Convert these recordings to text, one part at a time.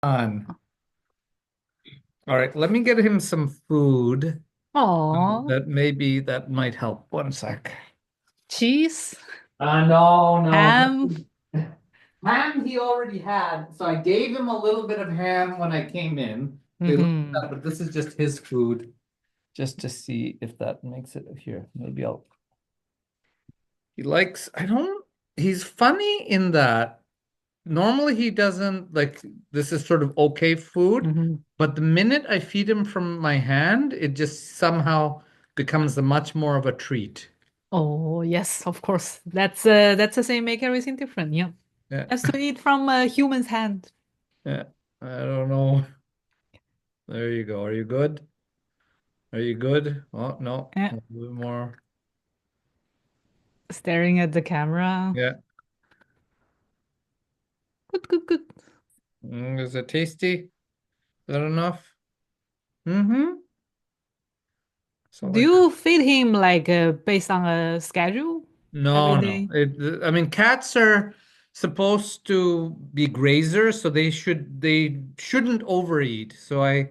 On. All right, let me get him some food. Oh, That might help. One sec. cheese, No, no. ham. Ham he already had, so I gave him a little bit of ham when I came in. So he looked at Hmm. that, but this is just his food, just to see if that makes it here. Maybe I'll. He likes, I don't, he's funny in that normally he doesn't like this is sort of okay food, Hmm. but the minute I feed him from my hand, it just somehow becomes a much more of a treat. Oh, yes, of course. That's the same. Make everything different. Yeah, Yeah, has to eat from a human's hand. yeah. I don't know. There you go. Are you good? Are you good? Oh, no. A Yeah, little bit more. staring at the camera. Yeah. Good, good, good. Is it tasty? Is that enough? Mm-hmm. So Do like, you feed him like based on a schedule every no, no. day? I mean, cats are supposed to be grazers, so they shouldn't overeat. So I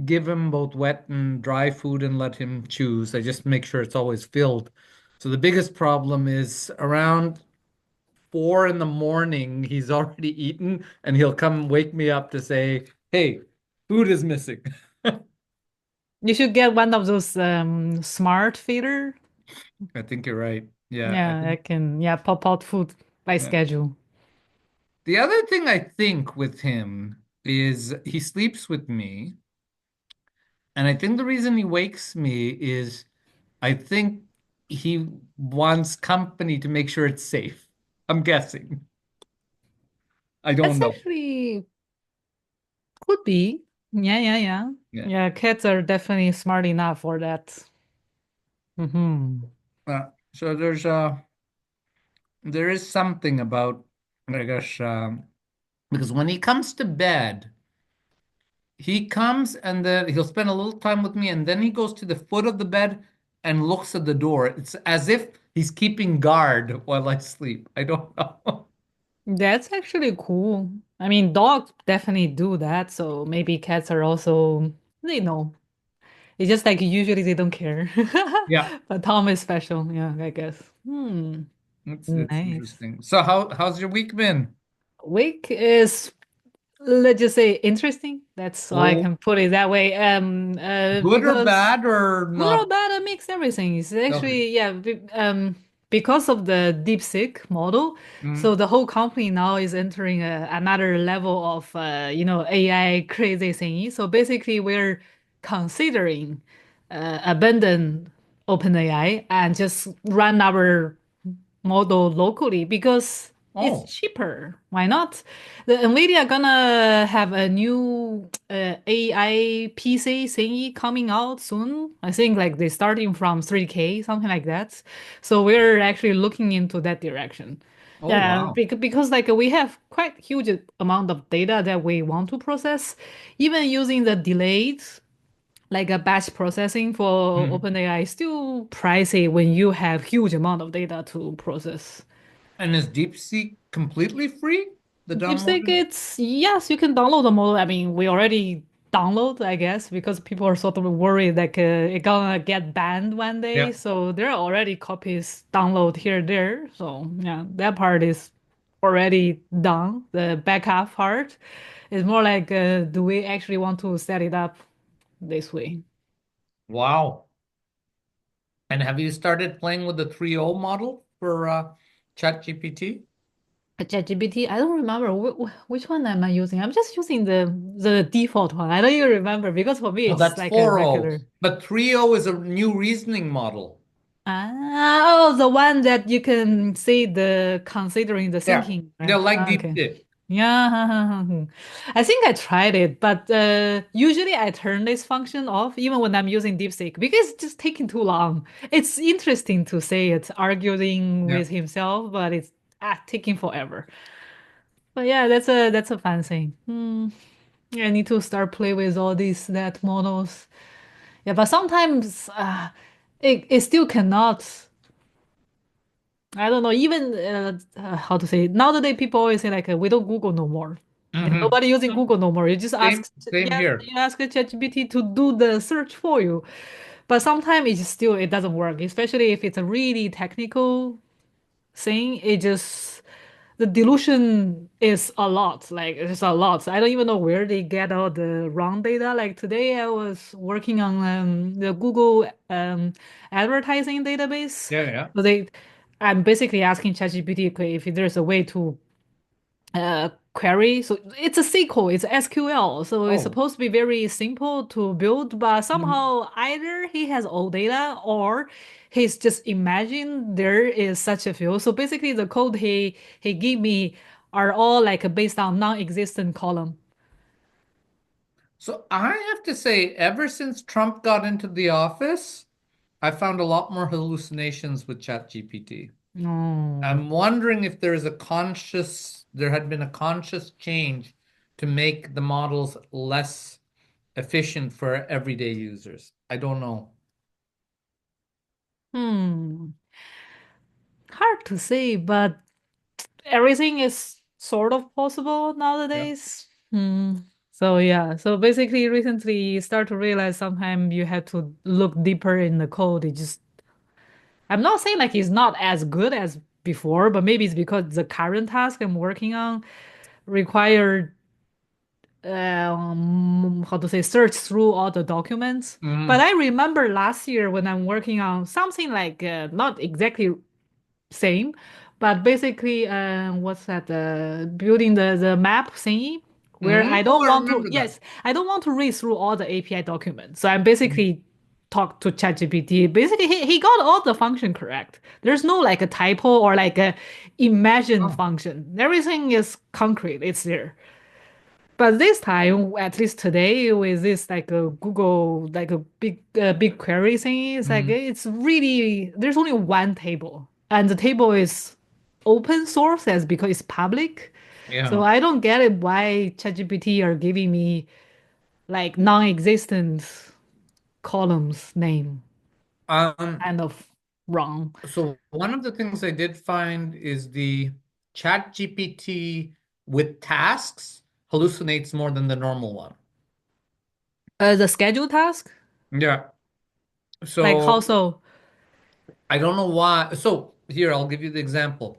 give him both wet and dry food and let him choose. I just make sure it's always filled. So the biggest problem is around 4 in the morning, he's already eaten, and he'll come wake me up to say, "Hey, food is missing." You should get one of those smart feeder. I think you're right. Yeah, I Yeah, I think. can pop out food by Yeah. schedule. The other thing I think with him is he sleeps with me, and I think the reason he wakes me is I think he wants company to make sure it's safe. I'm guessing. I don't That's know. actually could be. Yeah, yeah, yeah. Yeah. Yeah, cats are definitely smart enough for that. Hmm. So there is something about I guess because when he comes to bed, he comes and then he'll spend a little time with me, and then he goes to the foot of the bed and looks at the door. It's as if he's keeping guard while I sleep. I don't know. That's actually cool. I mean, dogs definitely do that, so maybe cats are also, they know. It's just like usually they don't care. Yeah, But Tom is special, yeah, I guess. it's Nice. interesting. So how's your week been? Week is, let's just say, interesting. That's all I Oh, can put it that way. good or Because bad or good or not? bad, it makes everything. It's Okay. actually, because of the DeepSeek model, Mm. so the whole company now is entering another level of, AI crazy thingy. So basically, we're considering abandon OpenAI and just run our model locally because it's Oh, cheaper. Why not? The Nvidia gonna have a new AI PC thingy coming out soon. I think like they're starting from 3K, something like that. So we're actually looking into that direction. oh Yeah, wow. because like we have quite huge amount of data that we want to process, even using the delayed like a batch processing for Hmm. OpenAI is still pricey when you have huge amount of data to process. And is DeepSeek completely free? The DeepSeek, downloading? it's yes, you can download the model. I mean, we already download, I guess, because people are sort of worried like it gonna get banned one day. Yeah. So there are already copies download here there. So yeah, that part is already done. The backup part is more like, do we actually want to set it up this way? Wow. And have you started playing with the 3.0 model for ChatGPT? ChatGPT, I don't remember which one am I using. I'm just using the default one. I don't even remember because for me No, it's that's like a 4.0. regular. But 3.0 is a new reasoning model. Ah, oh, the one that you can see the considering the Yeah. thinking, Yeah, right? like Ah, okay. DeepSeek. Yeah, I think I tried it, but usually I turn this function off even when I'm using DeepSeek because it's just taking too long. It's interesting to say it's arguing Yeah. with himself, but it's taking forever. But yeah, that's a fun thing. Yeah, I need to start play with all these net models. Yeah, but sometimes it still cannot. I don't know. Even how to say it. Nowadays, people always say like we don't Google no more. Hmm. Nobody using Google no more. You just Same, ask, same yeah, here. you ask ChatGPT to do the search for you. But sometimes it doesn't work, especially if it's a really technical thing. It just the delusion is a lot. Like it's a lot. I don't even know where they get all the wrong data. Like today, I was working on the Google advertising database. Yeah, yeah. So I'm basically asking ChatGPT, okay, if there's a way to query. So it's a SQL, it's SQL. So it's Oh. supposed to be very simple to build, but Mhm. somehow either he has old data or he's just imagined there is such a field. So basically the code he gave me are all like based on non-existent column. So I have to say, ever since Trump got into the office, I found a lot more hallucinations with ChatGPT. No. I'm wondering if there had been a conscious change to make the models less efficient for everyday users. I don't know. Hmm. Hard to say, but everything is sort of possible Yeah. nowadays. Hmm. So yeah, so basically recently you start to realize sometimes you have to look deeper in the code. I'm not saying like it's not as good as before, but maybe it's because the current task I'm working on require how to say search through all the documents. But Mhm. I remember last year when I'm working on something like not exactly same, but basically, what's that? Building the map thingy, where Mhm. I Oh, don't I want to. remember that. Yes, I don't want to read through all the API documents. So I'm Mhm. basically talk to ChatGPT. Basically, he got all the function correct. There's no like a typo or like a imagined Oh, function. Everything is concrete. It's there. But this time, at least today, with this like a Google like a big query thing, it's like mhm. it's really there's only one table, and the table is open source as because it's public. So Yeah. I don't get it why ChatGPT are giving me like non-existent columns name. Um, Kind of wrong. so one of the things I did find is the Chat GPT with tasks hallucinates more than the normal one. The schedule task, Yeah. like how So so? I don't know why. So here, I'll give you the example.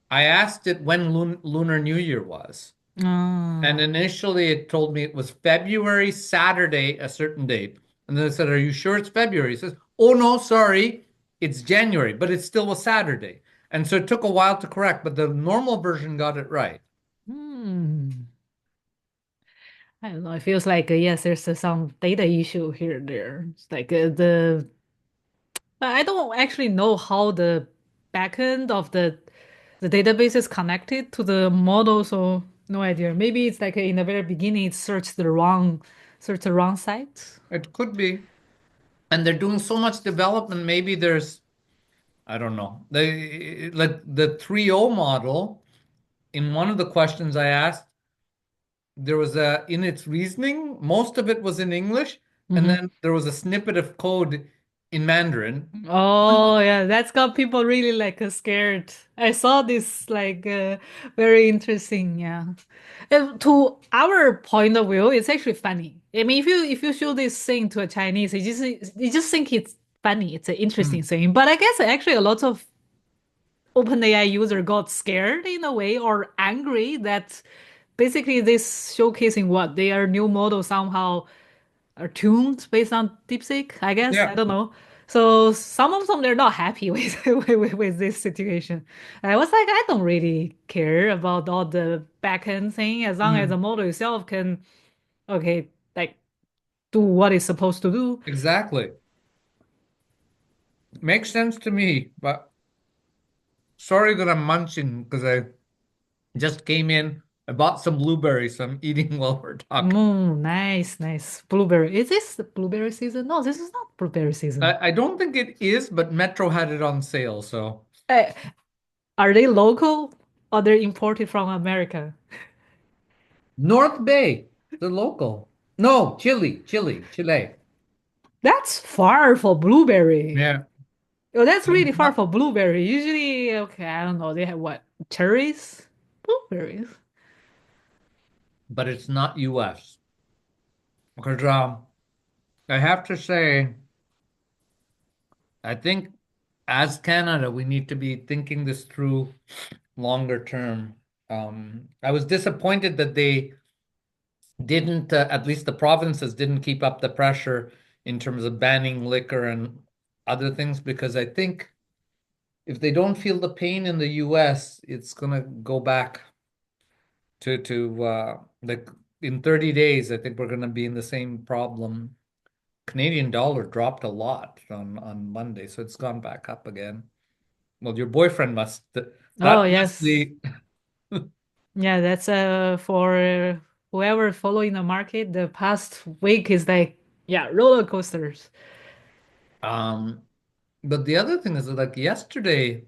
I asked it when Lunar New Year was. And Oh. initially it told me it was February, Saturday, a certain date. And then I said, "Are you sure it's February?" It says, "Oh, no, sorry. It's January, but it still was Saturday." And so it took a while to correct, but the normal version got it right. Hmm. I don't know. It feels like yes, there's some data issue here there. It's like I don't actually know how the backend of the database is connected to the model, so no idea. Maybe it's like in the very beginning it searched the wrong site. It could be. And they're doing so much development. Maybe there's, I don't know. They like the 3.0 model. In one of the questions I asked, there was a in its reasoning, most of it was in English, and Hmm. then there was a snippet of code in Mandarin. Oh yeah, that's got people really like scared. I saw this like very interesting. Yeah, to our point of view, it's actually funny. I mean, if you show this thing to a Chinese, they just think it's funny. It's an interesting Hmm. thing. But I guess actually a lot of OpenAI user got scared in a way or angry that basically this showcasing what their new model somehow are tuned based on DeepSeek, I guess. I Yeah. don't know. So some of them they're not happy with with this situation. I was like, I don't really care about all the backend thing as long as the Hmm. model itself can okay, like do what it's supposed to do. Exactly. Makes sense to me, but sorry that I'm munching because I just came in. I bought some blueberries, so I'm eating while we're talking. Mm, nice, nice. Blueberry. Is this the blueberry season? No, this is not blueberry season. I don't think it is, but Metro had it on sale, so Uh, are they local or they're imported from America? North Bay, the local. No, Chile. That's far for blueberry. Yeah. Oh, that's really far Not- for blueberry. Usually, okay, I don't know. They have what? Cherries? Blueberries. but it's not US. Because I have to say, I think as Canada, we need to be thinking this through longer term. I was disappointed that they didn't, at least the provinces didn't keep up the pressure in terms of banning liquor and other things, because I think if they don't feel the pain in the US, it's gonna go back to like in 30 days, I think we're gonna be in the same problem. Canadian dollar dropped a lot on Monday, so it's gone back up again. Well, your boyfriend must Oh, that's yes. the Yeah, that's for whoever following the market, the past week is like, yeah, roller coasters. um but the other thing is that like yesterday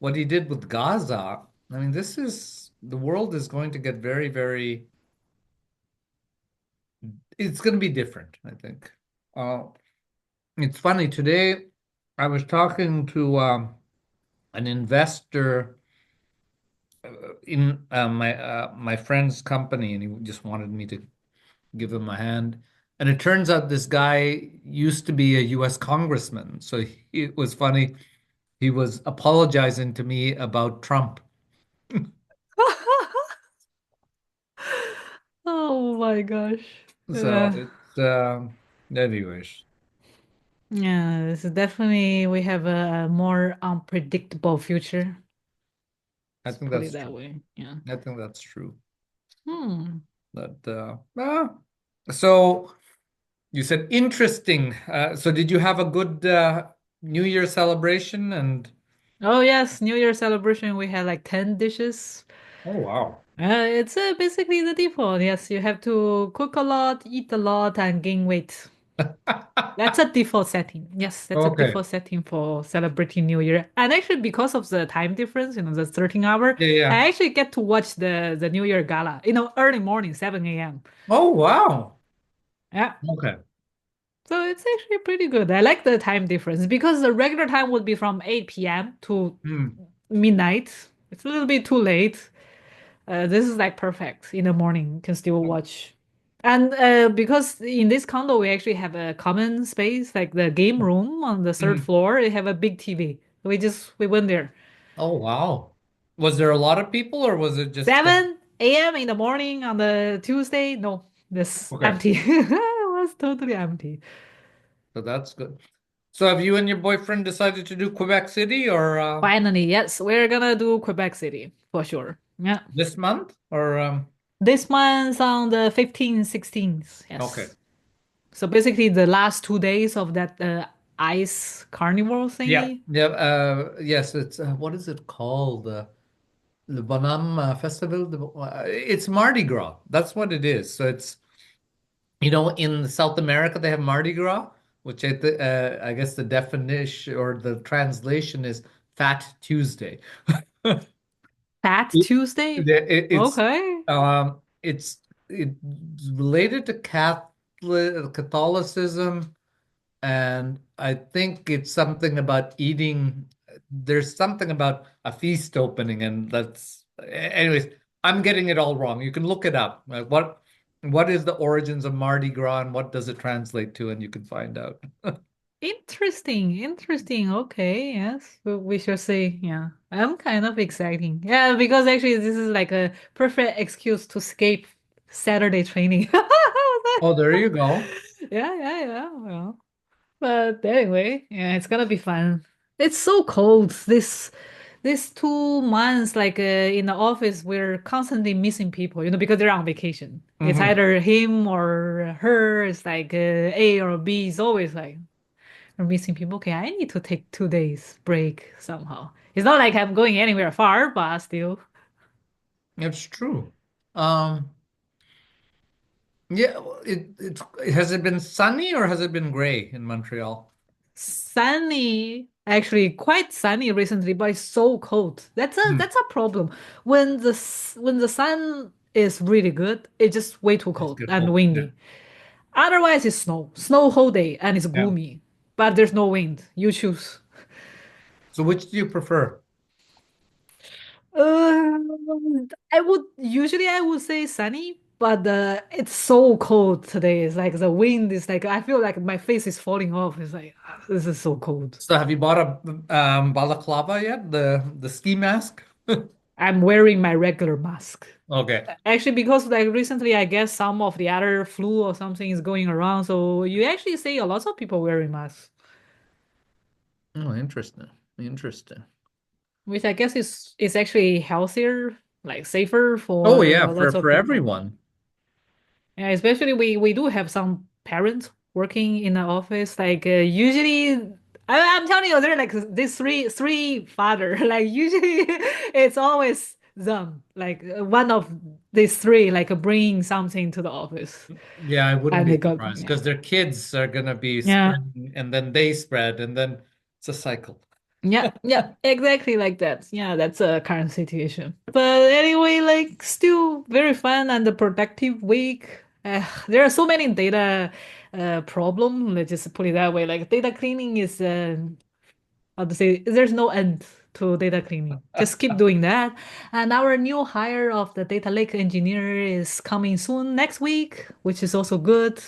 what he did with Gaza, I mean, this is the world is going to get very, very, it's going to be different, I think. Uh, it's funny, today I was talking to an investor in my friend's company, and he just wanted me to give him a hand. And it turns out this guy used to be a US congressman. So it was funny. He was apologizing to me about Trump. Oh my gosh. So Yeah. it's anyways, Yeah, it's definitely we have a more unpredictable future. I Let's think put it that's that true. way. Yeah. I think that's true. Hmm. But so you said interesting. So did you have a good New Year celebration? And Oh yes, New Year celebration. We had like 10 dishes. oh wow. It's basically the default. Yes, you have to cook a lot, eat a lot, and gain weight. That's a default setting. Yes, that's a Okay. default setting for celebrating New Year. And actually, because of the time difference, the 13 hour, Yeah, yeah. I actually get to watch the New Year gala, early morning, 7 a.m. Oh wow. Yeah. Okay. So it's actually pretty good. I like the time difference because the regular time would be from 8 p.m. to Hmm. midnight. It's a little bit too late. This is like perfect in the morning. You can still watch. And because in this condo we actually have a common space, like the game room on the third Hmm. floor, they have a big TV. We went there. Oh wow. Was there a lot of people or was it just 7 a.m. in the morning on the Tuesday. No, this okay. empty. It was totally empty. So that's good. So have you and your boyfriend decided to do Quebec City or Finally, yes, we're gonna do Quebec City for sure. Yeah. this month or This one's on the 15th, 16th. okay. Yes. So basically the last 2 days of that ice carnival Yeah. thingy. Yeah, yes, it's what is it called? The Bonhomme Festival. It's Mardi Gras. That's what it is. So it's in South America they have Mardi Gras, which I guess the definition or the translation is Fat Tuesday. Fat It- Tuesday? It's Okay. it's related to Catholicism, and I think it's something about eating. There's something about a feast opening, and anyways, I'm getting it all wrong. You can look it up. What is the origins of Mardi Gras and what does it translate to, and you can find out. Interesting. Interesting. Okay. Yes. We should say, yeah. I'm kind of exciting. Yeah, because actually this is like a perfect excuse to skip Saturday training. Oh, there you go. Yeah, yeah, yeah. Well. But anyway, yeah, it's gonna be fun. It's so cold. This 2 months, like in the office, we're constantly missing people, because they're on vacation. It's Hmm. either him or her. It's like A or B. It's always like we're missing people. Okay, I need to take 2 days break somehow. It's not like I'm going anywhere far, but still. It's true. Um, yeah, it has it been sunny or has it been gray in Montreal? Sunny, actually quite sunny recently, but it's so cold. Hmm. That's a problem. When the sun is really good, it's just way too It's cold good. and Oh, yeah. windy. Otherwise, it's snow whole day, and it's Yeah. gloomy. But there's no wind. You choose. So which do you prefer? Uh, I would say sunny. But it's so cold today. It's like the wind is like I feel like my face is falling off. It's like this is so cold. So have you bought a balaclava yet? The ski mask? I'm wearing my regular mask. Okay. Actually, because like recently, I guess some of the other flu or something is going around, so you actually see a lot of people wearing masks, Oh, interesting. Interesting. which I guess is actually healthier, like safer Oh for yeah, lots of for people. everyone. Yeah, especially we do have some parents working in the office. Like usually, I'm telling you, there are like these three father. Like usually, it's always them. Like one of these three, like bringing something to the office, Yeah, I wouldn't and be they got surprised yeah. because their kids are gonna be Yeah, spreading and then they spread and then it's a cycle. yeah, yeah, exactly like that. Yeah, that's a current situation. But anyway, like still very fun and a productive week. There are so many data problem. Let's just put it that way. Like data cleaning is how to say there's no end to data cleaning. Just keep doing that. And our new hire of the data lake engineer is coming soon next week, which is also good.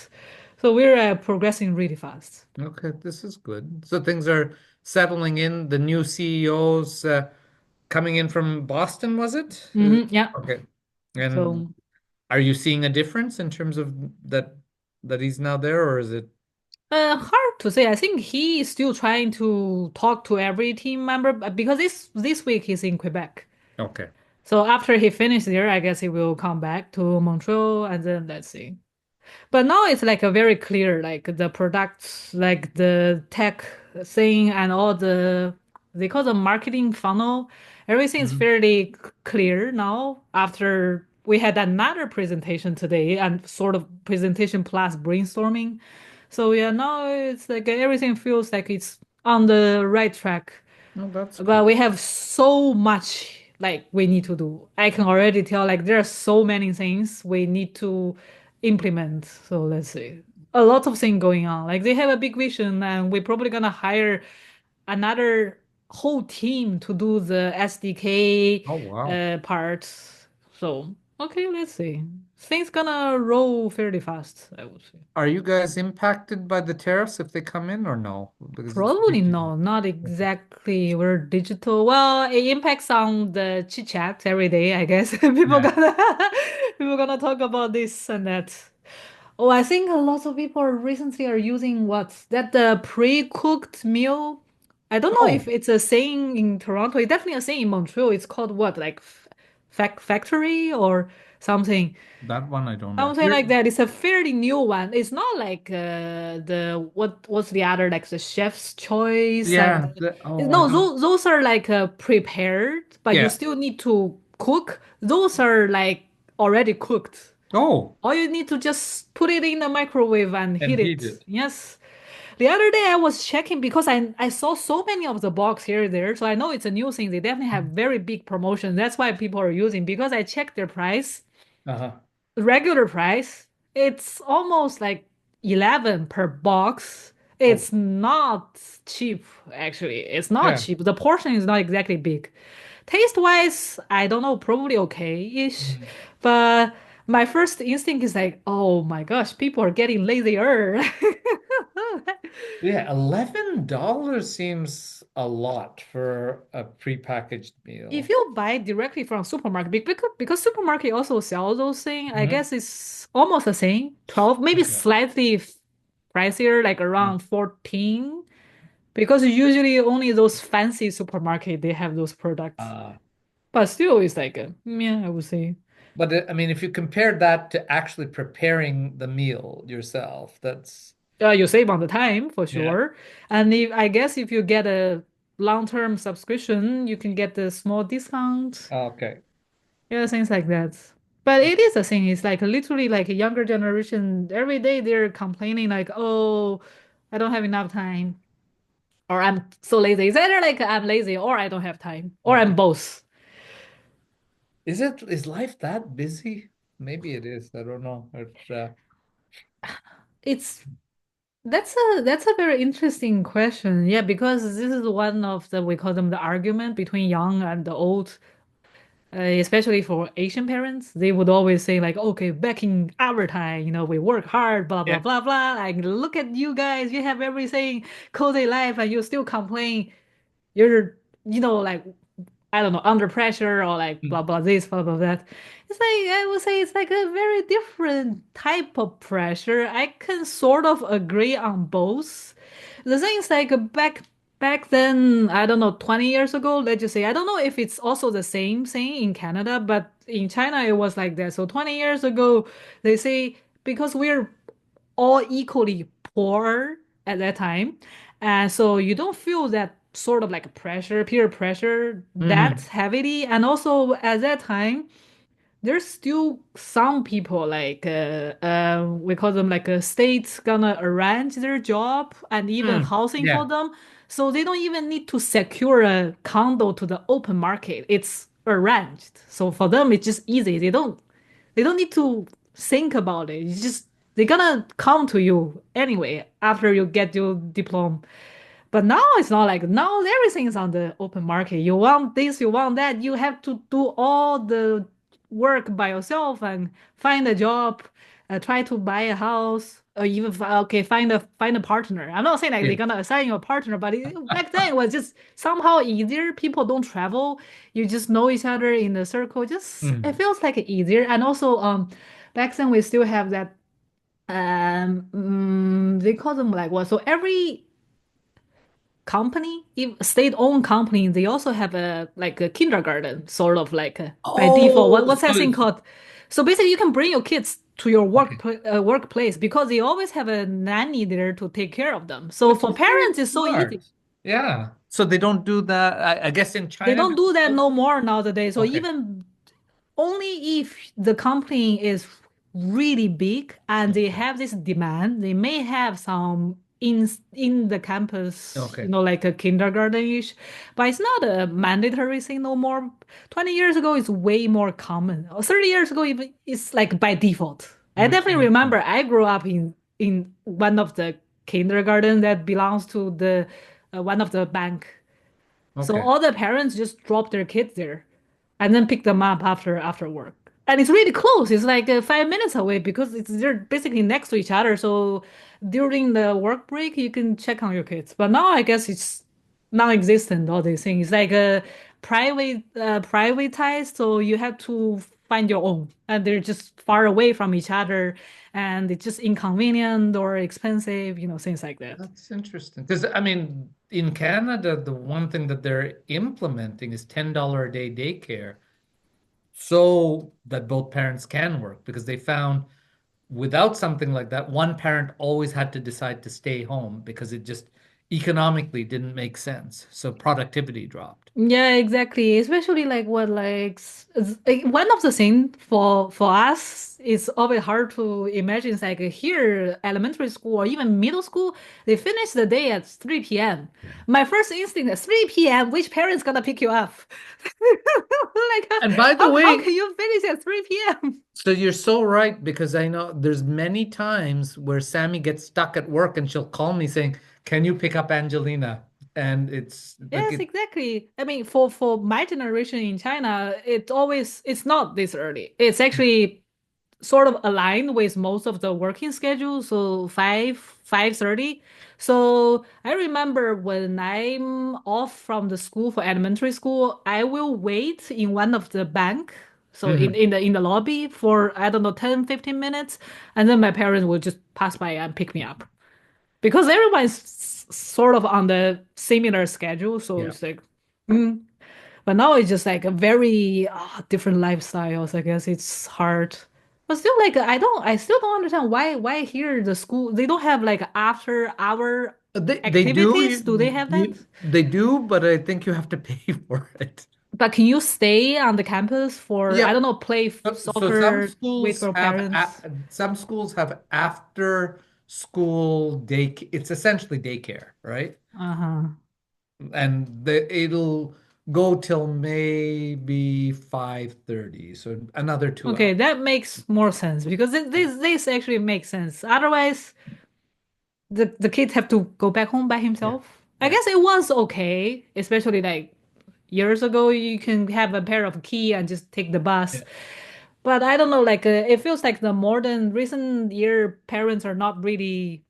So we're progressing really fast. Okay, this is good. So things are settling in. The new CEO's coming in from Boston, was it? Yeah. Okay. And So are you seeing a difference in terms of that he's now there, or is it hard to say. I think he is still trying to talk to every team member because this week he's in Quebec. okay? So after he finishes there, I guess he will come back to Montreal and then let's see. But now it's like a very clear, like the products, like the tech thing and all they call the marketing funnel. Everything is Mhm. fairly clear now after we had another presentation today and sort of presentation plus brainstorming. So yeah, now it's like everything feels like it's on the right track. No, that's But good. we have so much like we need to do. I can already tell like there are so many things we need to implement. So let's see. A lot of things going on. Like they have a big vision and we're probably gonna hire another whole team to do the SDK Oh, wow. parts. So okay, let's see. Things gonna roll fairly fast, I would say. Are you guys impacted by the tariffs if they come in or no? Because it's Probably huge. no, not exactly. We're digital. Well, it impacts on the chit chat every day, I guess. People Yeah. gonna people gonna talk about this and that. Oh, I think a lot of people recently are using what's that the pre-cooked meal. I don't know if Oh, it's a saying in Toronto. It's definitely a saying in Montreal. It's called what, like factory or something. that one I don't know. Something Here, like that. It's a fairly new one. It's not like the what's the other like the chef's choice and yeah. Oh, I no know. those are like prepared, but you Yeah. still need to cook. Those are like already cooked. Oh, All you need to just put it in the microwave and and heat heat it. it. Yes. The other day I was checking because I saw so many of the box here and there, so I know it's a new thing. They definitely have very big promotions. That's why people are using because I checked their price Uh-huh. regular price, it's almost like 11 per box. Oh, It's not cheap, actually. It's not yeah. cheap. The portion is not exactly big. Taste-wise, I don't know, probably okay-ish. Mm. But my first instinct is like, oh my gosh, people are getting lazier. Yeah, $11 seems a lot for a prepackaged If meal. you buy directly from supermarket, because supermarket also sell those things, I Hmm. guess it's almost the same. 12, maybe Okay. slightly pricier, like Yeah. around 14. Because usually only those fancy supermarket they have those products. Uh, But still it's like yeah, I would say. but I mean, if you compare that to actually preparing the meal yourself, that's You save on the time for yeah. sure. And if, I guess if you get a long-term subscription, you can get the small discount. Okay. Yeah, things like that. But it is a thing. It's like literally like a younger generation. Every day they're complaining like, "Oh, I don't have enough time," or "I'm so lazy." It's either like I'm lazy or I don't have time, or I'm Okay. both. Is life that busy? Maybe it is. I don't know. It's that's a very interesting question. Yeah, because this is one of the we call them the argument between young and the old. Especially for Asian parents, they would always say like, okay, back in our time, we work hard, blah blah Yeah. blah blah. Like, look at you guys, you have everything cozy life, and you still complain. You're, like I don't know, under pressure or like blah Mm. blah this, blah blah that. It's like I would say it's like a very different type of pressure. I can sort of agree on both. The thing is like back then, I don't know, 20 years ago, let's just say, I don't know if it's also the same thing in Canada, but in China it was like that. So 20 years ago, they say because we're all equally poor at that time. And so you don't feel that sort of like pressure, peer pressure that Hmm. heavily. And also at that time, there's still some people like we call them like a state's gonna arrange their job and even Mm. housing for Yeah. them. So they don't even need to secure a condo to the open market. It's arranged. So for them it's just easy. They don't need to think about it. It's just they're gonna come to you anyway after you get your diploma. But now it's not like now everything is on the open market. You want this, you want that. You have to do all the work by yourself and find a job, try to buy a house, or even okay, find a partner. I'm not saying like they're Yeah. gonna assign you a partner, but back then it was just somehow easier. People don't travel. You just know each other in the circle. Just it Mm. feels like easier. And also back then we still have that they call them like what? So every company, if state-owned company, they also have a like a kindergarten, sort of like by default. Oh, What's that so thing called? So basically, you can bring your kids to your okay. workplace because they always have a nanny there to take care of them. So Which for is very parents, it's so easy. smart. Yeah. So they don't do that. I guess in They China, don't do do that people? no more nowadays. So Okay. even only if the company is really big and they Okay. have this demand, they may have some in the campus, Okay. like a kindergarten-ish, but it's not a mandatory thing no more. 20 years ago, it's way more common. Or 30 years ago, even it's like by default. I Which definitely makes sense. remember I grew up in one of the kindergarten that belongs to the one of the bank. So Okay. all the parents just drop their kids there and then pick them up after work. And it's really close. It's like 5 minutes away because they're basically next to each other. So during the work break, you can check on your kids. But now I guess it's non-existent, all these things. It's like a privatized, so you have to find your own. And they're just far away from each other and it's just inconvenient or expensive, things like that. That's interesting. Because I mean, in Canada, the one thing that they're implementing is $10 a day daycare so that both parents can work because they found without something like that, one parent always had to decide to stay home because it just economically didn't make sense. So productivity dropped. Yeah, exactly. Especially like what one of the things for us is always hard to imagine is like here elementary school or even middle school they finish the day at 3 p.m. My first instinct is 3 p.m. Which parent's gonna pick you up? Like And by the how way, can you finish at 3 p.m.? so you're so right because I know there's many times where Sammy gets stuck at work and she'll call me saying, "Can you pick up Angelina?" And it's like Yes, it. exactly. I mean, for my generation in China, it's not this early. It's actually sort of aligned with most of the working schedule, so 5:30. So I remember when I'm off from the school for elementary school, I will wait in one of the bank, so in, Mhm. in the lobby for I don't know 10, 15 minutes, and then my parents will just pass by and pick me up. Because everyone's sort of on the similar schedule, so Yeah. it's like mm. But now it's just like a very different lifestyles. I guess it's hard. But still, like I still don't understand why here the school they don't have like after hour They do activities. Do they have that? they do, but I think you have to pay for it. But can you stay on the campus for I Yeah. don't know play So some soccer with schools your have parents? some schools have after school day. It's essentially daycare, right? Uh-huh. And it'll go till maybe 5:30, so another 2 hours. Okay, that makes more sense because this actually makes sense. Otherwise, the kids have to go back home by Yeah. himself. I Yeah. guess it was okay, especially like years ago you can have a pair of key and just take the bus. Yeah. But I don't know, like it feels like the modern recent year parents are not really,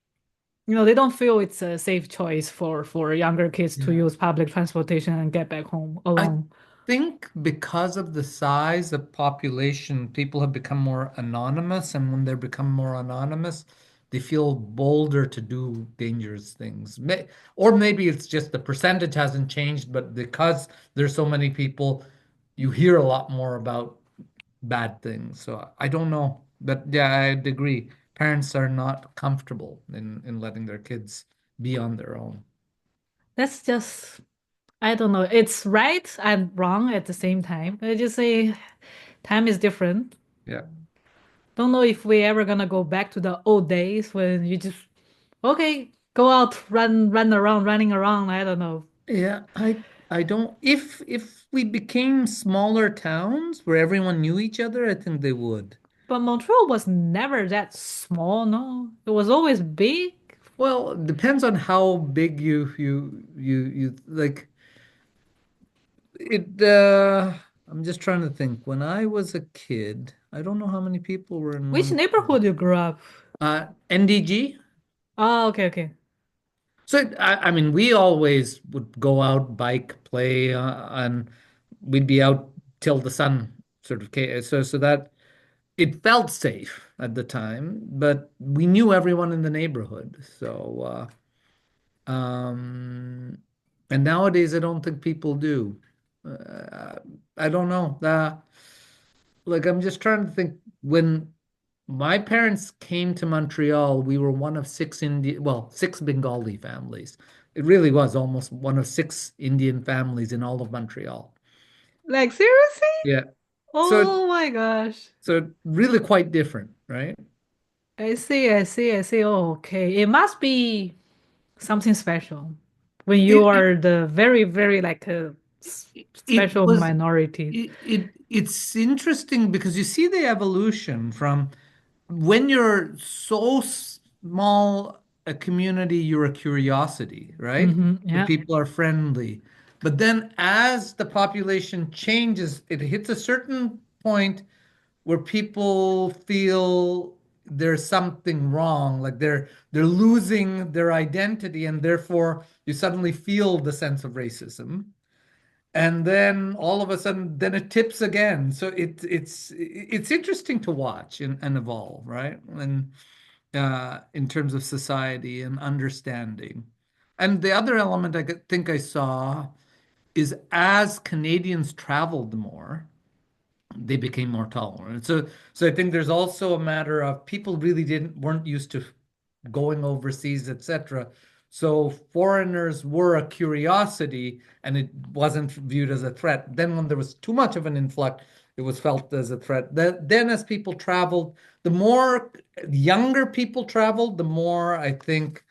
they don't feel it's a safe choice for younger kids to Yeah. use public transportation and get back home I alone. think because of the size of population, people have become more anonymous, and when they become more anonymous, they feel bolder to do dangerous things. Or maybe it's just the percentage hasn't changed, but because there's so many people, you hear a lot more about bad things. So I don't know, but yeah, I'd agree. Parents are not comfortable in letting their kids be on their own. That's just, I don't know. It's right and wrong at the same time. I just say time is different. Yeah. Don't know if we ever gonna go back to the old days when you just okay, go out, run around, running around. I don't know. Yeah, I don't if we became smaller towns where everyone knew each other, I think they would. But Montreal was never that small, no. It was always big. Well, it depends on how big you like it I'm just trying to think. When I was a kid, I don't know how many people were in Which Montreal. neighborhood you grew up? NDG? Oh, okay, okay. So I mean, we always would go out, bike, play, and we'd be out till the sun sort of came. So that it felt safe at the time, but we knew everyone in the neighborhood. And nowadays I don't think people do. Uh, I don't know. Like I'm just trying to think when my parents came to Montreal, we were one of six Bengali families. It really was almost one of six Indian families in all of Montreal. Like seriously? Yeah. So Oh my gosh. so really quite different, right? I see, I see, I see. Oh, okay. It must be something special when you It, are the very, very like a it special was minority. it's interesting because you see the evolution from when you're so small a community, you're a curiosity, right? The Yeah. people are friendly. But then as the population changes, it hits a certain point where people feel there's something wrong, like they're losing their identity, and therefore you suddenly feel the sense of racism. And then all of a sudden, then it tips again. So it's interesting to watch and evolve, right? And in terms of society and understanding. And the other element think I saw is as Canadians traveled more, they became more tolerant. So I think there's also a matter of people really weren't used to going overseas, etc. So foreigners were a curiosity and it wasn't viewed as a threat. Then when there was too much of an influx, it was felt as a threat. Then as people traveled, the more younger people traveled, the more I think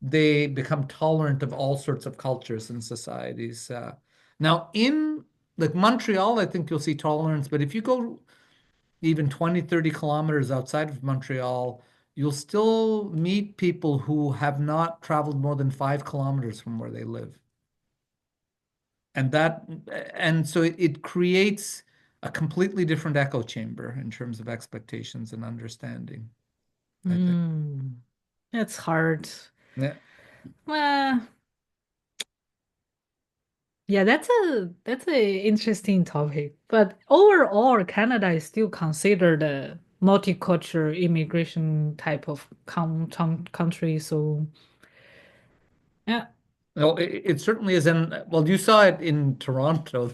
they become tolerant of all sorts of cultures and societies. Now in like Montreal, I think you'll see tolerance, but if you go even 20, 30 kilometers outside of Montreal, you'll still meet people who have not traveled more than 5 kilometers from where they live. And that, and so it creates a completely different echo chamber in terms of expectations and understanding, I think. Mm. It's hard. Yeah. Uh, yeah, that's a interesting topic. But overall, Canada is still considered a multicultural immigration type of country. So yeah. No, it certainly is. And well, you saw it in Toronto.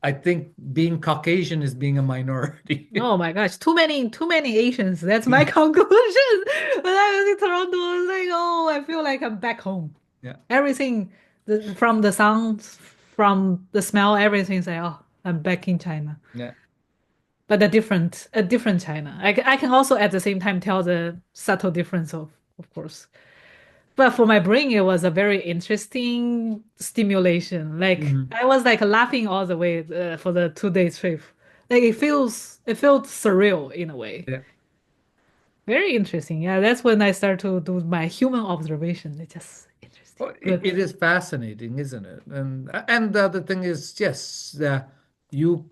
I think being Caucasian is being a minority. Oh my gosh, too many Asians. That's my conclusion. When I was in Toronto, I was like, oh, I feel like I'm back home. Yeah. Everything, from the sounds, from the smell, everything's like, oh, I'm back in China. Yeah. But a different China. I can also at the same time tell the subtle difference of course. But for my brain, it was a very interesting stimulation. Like Mhm. I was like laughing all the way for the 2 day trip. Like it felt surreal in a way. Yeah. Very interesting. Yeah, that's when I start to do my human observation. It's just interesting. Well, But it is fascinating, isn't it? And the other thing is, yes, you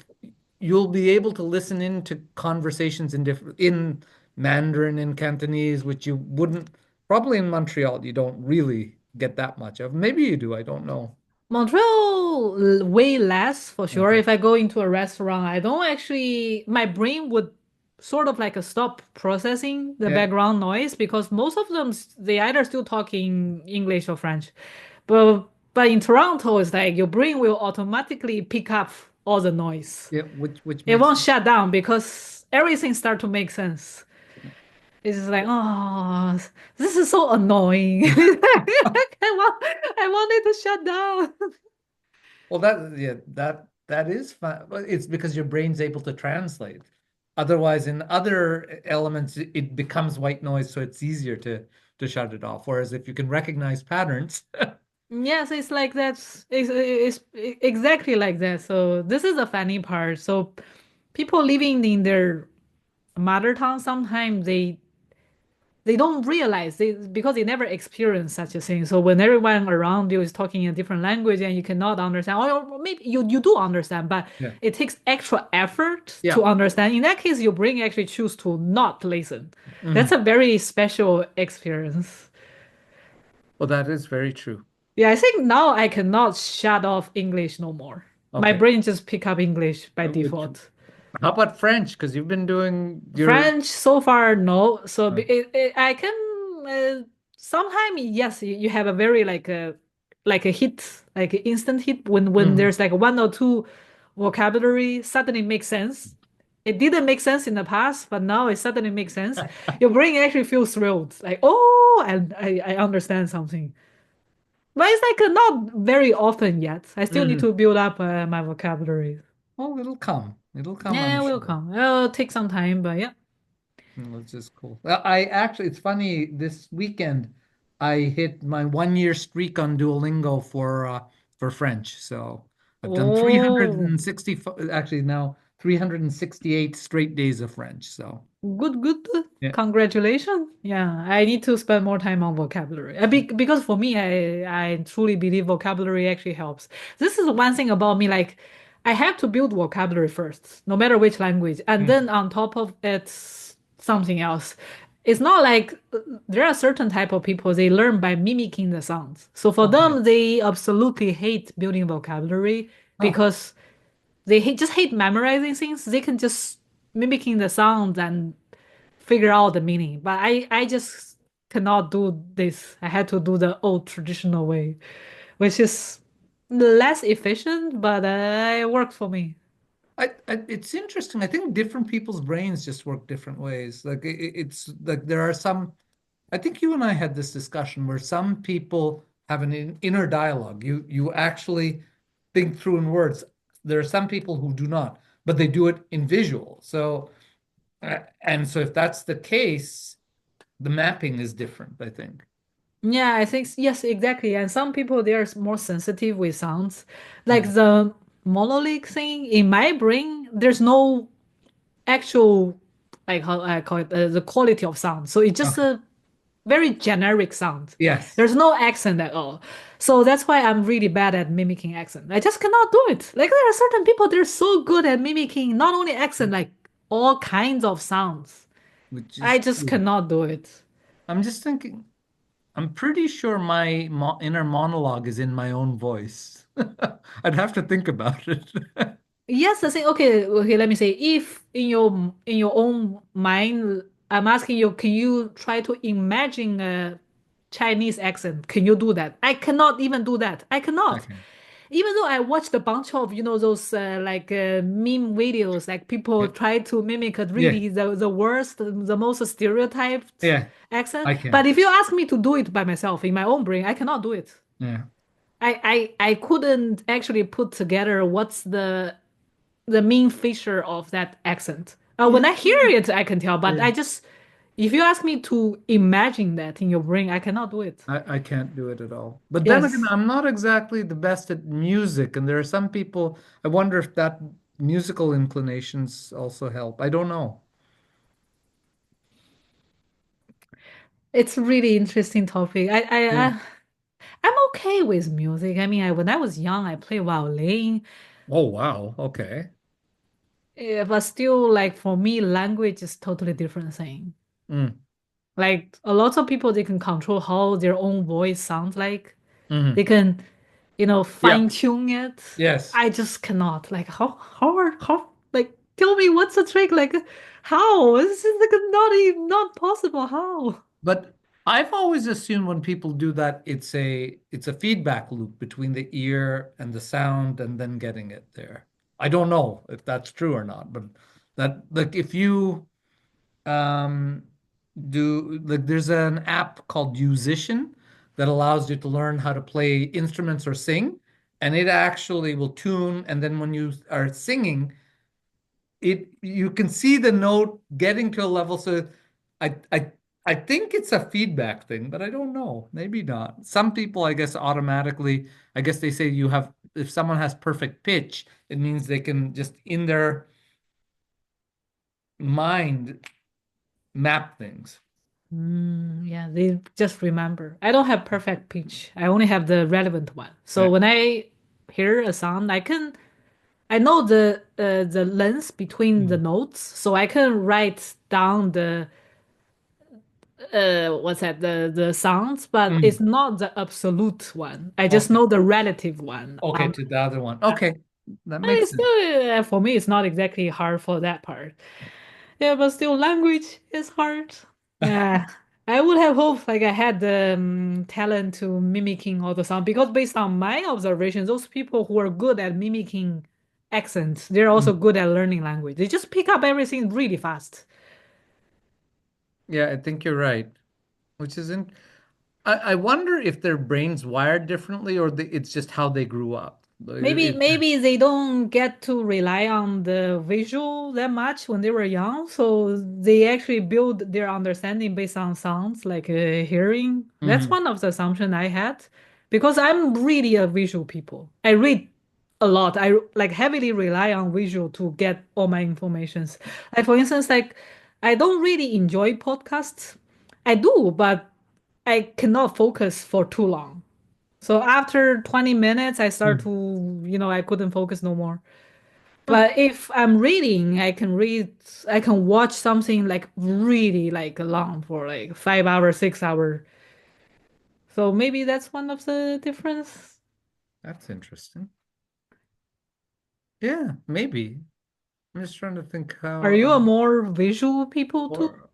you'll be able to listen into conversations in Mandarin and Cantonese, which you wouldn't probably in Montreal. You don't really get that much of. Maybe you do. I don't know. Montreal, way less for sure. Okay. If I go into a restaurant, I don't actually, my brain would sort of like stop processing the Yeah. background noise because most of them, they either still talking English or French. But in Toronto, it's like your brain will automatically pick up all the noise. Yeah. Which It makes won't shut down because everything start to make sense. It's just like, oh, this is so annoying. I want it to shut down. well that yeah that is fun. But it's because your brain's able to translate. Otherwise, in other elements, it becomes white noise, so it's easier to shut it off. Whereas if you can recognize patterns. Yes, it's like that. It's exactly like that. So this is the funny part. So people living in their mother tongue sometimes they don't realize they because they never experienced such a thing. So when everyone around you is talking a different language and you cannot understand, or maybe you do understand, but Yeah. it takes extra effort to Yeah. understand. In that case, your brain actually choose to not listen. That's Mhm. a very special experience. Well, that is very true. Yeah, I think now I cannot shut off English no more. My Okay. brain just pick up English by Which, default. how about French? Because you've been doing your. French so far no. So uh, I can sometimes yes you have a very like a hit like an instant hit when mhm. there's like one or two vocabulary suddenly makes sense. It didn't make sense in the past, but now it suddenly makes sense. Your brain actually feels thrilled, like oh, and I understand something. But it's like not very often yet. I still need Mhm. to build up my vocabulary. Oh, it'll come. It'll come, Yeah, I'm it will sure. come. It'll take some time, but yeah. Which is cool. I actually, it's funny, this weekend I hit my 1 year streak on Duolingo for French. So I've done Oh, 360, actually now 368 straight days of French. So good, good. yeah. Congratulations. Yeah, I need to spend more time on vocabulary. Because for me, I truly believe vocabulary actually helps. This is one thing about me, like I have to build vocabulary first, no matter which language, and Mm. then on top of it, something else. It's not like there are certain type of people they learn by mimicking the sounds. So for Okay. them, they absolutely hate building vocabulary Oh, because just hate memorizing things. They can just mimicking the sounds and figure out the meaning. But I just cannot do this. I had to do the old traditional way, which is less efficient, but it worked for me. it's interesting. I think different people's brains just work different ways. Like it's like there are some. I think you and I had this discussion where some people have an inner dialogue. You actually think through in words. There are some people who do not, but they do it in visual. So and so if that's the case, the mapping is different, I think. Yeah, I think yes, exactly. And some people they are more sensitive with sounds. Yeah. Like the monolith thing in my brain, there's no actual like how I call it the quality of sound. So it's just Okay. a very generic sound. Yes. There's no accent at all. So that's why I'm really bad at mimicking accent. I just cannot do it. Like there are certain people they're so good at mimicking not only accent, like all kinds of sounds. Which I is just true. cannot do it. I'm just thinking, I'm pretty sure my mo inner monologue is in my own voice. I'd have to think about it. Yes, the thing. Okay, okay. Let me say, if in your own mind, I'm asking you, can you try to imagine a Chinese accent? Can you do that? I cannot even do that. I cannot. Okay. Even though I watched a bunch of those meme videos, like people Yeah. try to mimic a Yeah. really the worst, the most stereotyped Yeah. accent. I But can. if you ask me to do it by myself in my own brain, I cannot do it. Yeah. I couldn't actually put together what's the main feature of that accent. When Yeah. I hear it, I can tell, but Yeah. I just, if you ask me to imagine that in your brain, I cannot do it. I can't do it at all. But then again, Yes. I'm not exactly the best at music, and there are some people, I wonder if that musical inclinations also help. I don't know. It's a really interesting topic. Yeah. I'm okay with music. I mean, when I was young, I played violin. Oh, wow. Okay. But still, like for me, language is totally different thing. Mm. Like a lot of people, they can control how their own voice sounds like. They Hmm. can, Yeah. fine tune it. Yes. I just cannot. Like like tell me what's the trick? Like how? This is like not possible. How? But I've always assumed when people do that, it's a feedback loop between the ear and the sound and then getting it there. I don't know if that's true or not, but that like if you um do like there's an app called Musician that allows you to learn how to play instruments or sing, and it actually will tune, and then when you are singing, it you can see the note getting to a level. So I think it's a feedback thing, but I don't know. Maybe not. Some people, I guess, automatically, I guess they say you have, if someone has perfect pitch, it means they can just in their mind map things. Yeah, they just remember. I don't have perfect pitch. I only have the relevant one. So Yeah. when I hear a sound, I know the length between the Mm. notes, so I can write down the what's that the sounds, but it's Mm. not the absolute one. I just Okay. know the relative one. Okay, to the other one. Okay. That And makes it's sense. still for me, it's not exactly hard for that part. Yeah, but still, language is hard. Yeah, I would have hoped like I had the talent to mimicking all the sound because based on my observations, those people who are good at mimicking accents, they're also Mm. good at learning language. They just pick up everything really fast. Yeah, I think you're right. Which is in I wonder if their brains wired differently or it's just how they grew up. Maybe they don't get to rely on the visual that much when they were young, so they actually build their understanding based on sounds like hearing. That's Mhm. one of the assumption I had because I'm really a visual people. I read a lot. I like heavily rely on visual to get all my informations. Like for instance, like I don't really enjoy podcasts. I do, but I cannot focus for too long. So after 20 minutes, I start Mm. to, I couldn't focus no more. Huh, But if I'm reading, I can watch something like really like long for like 5 hours, 6 hours. So maybe that's one of the difference. that's interesting. Yeah, maybe. I'm just trying to think Are how you a more visual people too? or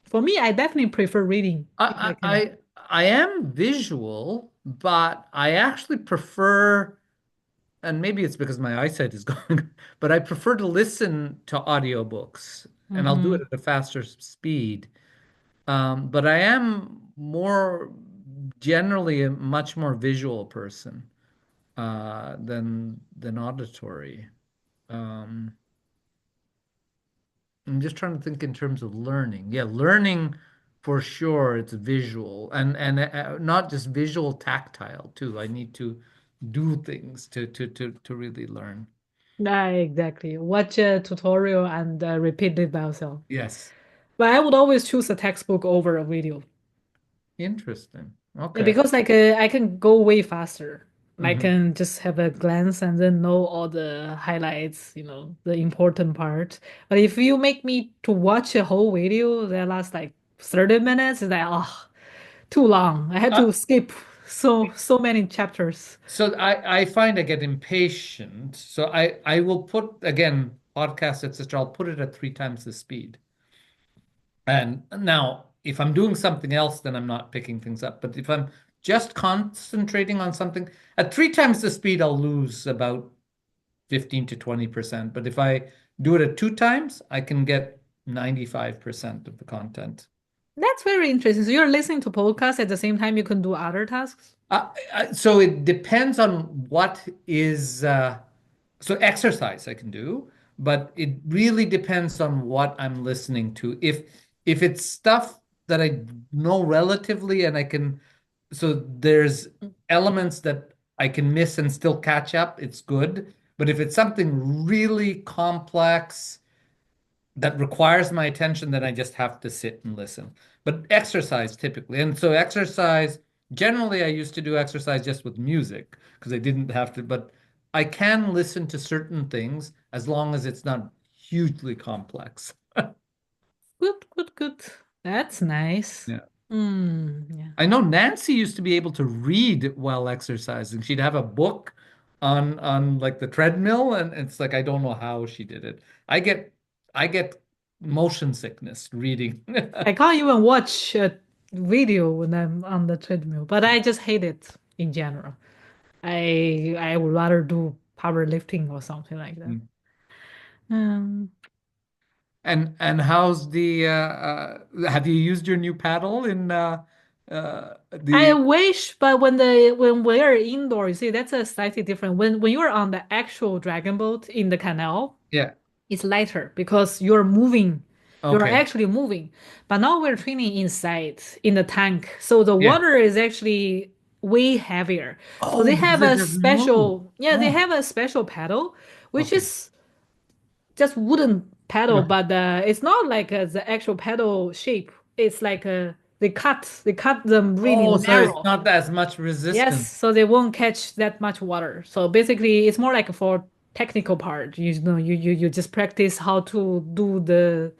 For me, I definitely prefer reading if I I can. I am visual, but I actually prefer, and maybe it's because my eyesight is going, but I prefer to listen to audiobooks, and I'll do it Hmm. at a faster speed. But I am more generally a much more visual person than auditory. Um, I'm just trying to think in terms of learning. Yeah, learning for sure it's visual and not just visual, tactile too. I need to do things to really learn. Yeah, exactly. Watch a tutorial and repeat it by yourself. Yes. But I would always choose a textbook over a video. Interesting. Yeah, Okay. because like I can go way faster. I Hmm. can just have a glance and then know all the highlights, the important part. But if you make me to watch a whole video that lasts like 30 minutes, it's like, oh, too long. I had Uh, to skip so many chapters. so I find I get impatient. So I will put again podcasts, etc. I'll put it at three times the speed. And now, if I'm doing something else, then I'm not picking things up. But if I'm just concentrating on something, at three times the speed, I'll lose about 15 to 20%. But if I do it at two times, I can get 95% of the content. That's very interesting. So you're listening to podcasts at the same time you can do other tasks? So it depends on what is, so exercise I can do, but it really depends on what I'm listening to. If it's stuff that I know relatively and I can, so there's elements that I can miss and still catch up, it's good. But if it's something really complex that requires my attention, then I just have to sit and listen. But exercise typically, and so exercise Generally, I used to do exercise just with music because I didn't have to, but I can listen to certain things as long as it's not hugely complex. Good, good, good. That's nice. Yeah. Yeah. I know Nancy used to be able to read while exercising. She'd have a book on like the treadmill, and it's like I don't know how she did it. I get motion sickness reading. I can't even watch a video when I'm on the treadmill, but I just hate it in general. I would rather do powerlifting or something like that. Um, And how's the have you used your new paddle in I the wish, but when we're indoor, you see, that's a slightly different. When you're on the actual dragon boat in the canal, yeah, it's lighter because you're moving. You're okay. actually moving. But now we're training inside in the tank. So the Yeah. water is actually way heavier. So Oh, they because have it a doesn't move. special, yeah, they Oh, have a special paddle, which okay. is just wooden paddle, Okay. but it's not like the actual paddle shape. It's like they cut them really Oh, so it's narrow. not as much Yes, resistance. so they won't catch that much water. So basically, it's more like for technical part. You just practice how to do the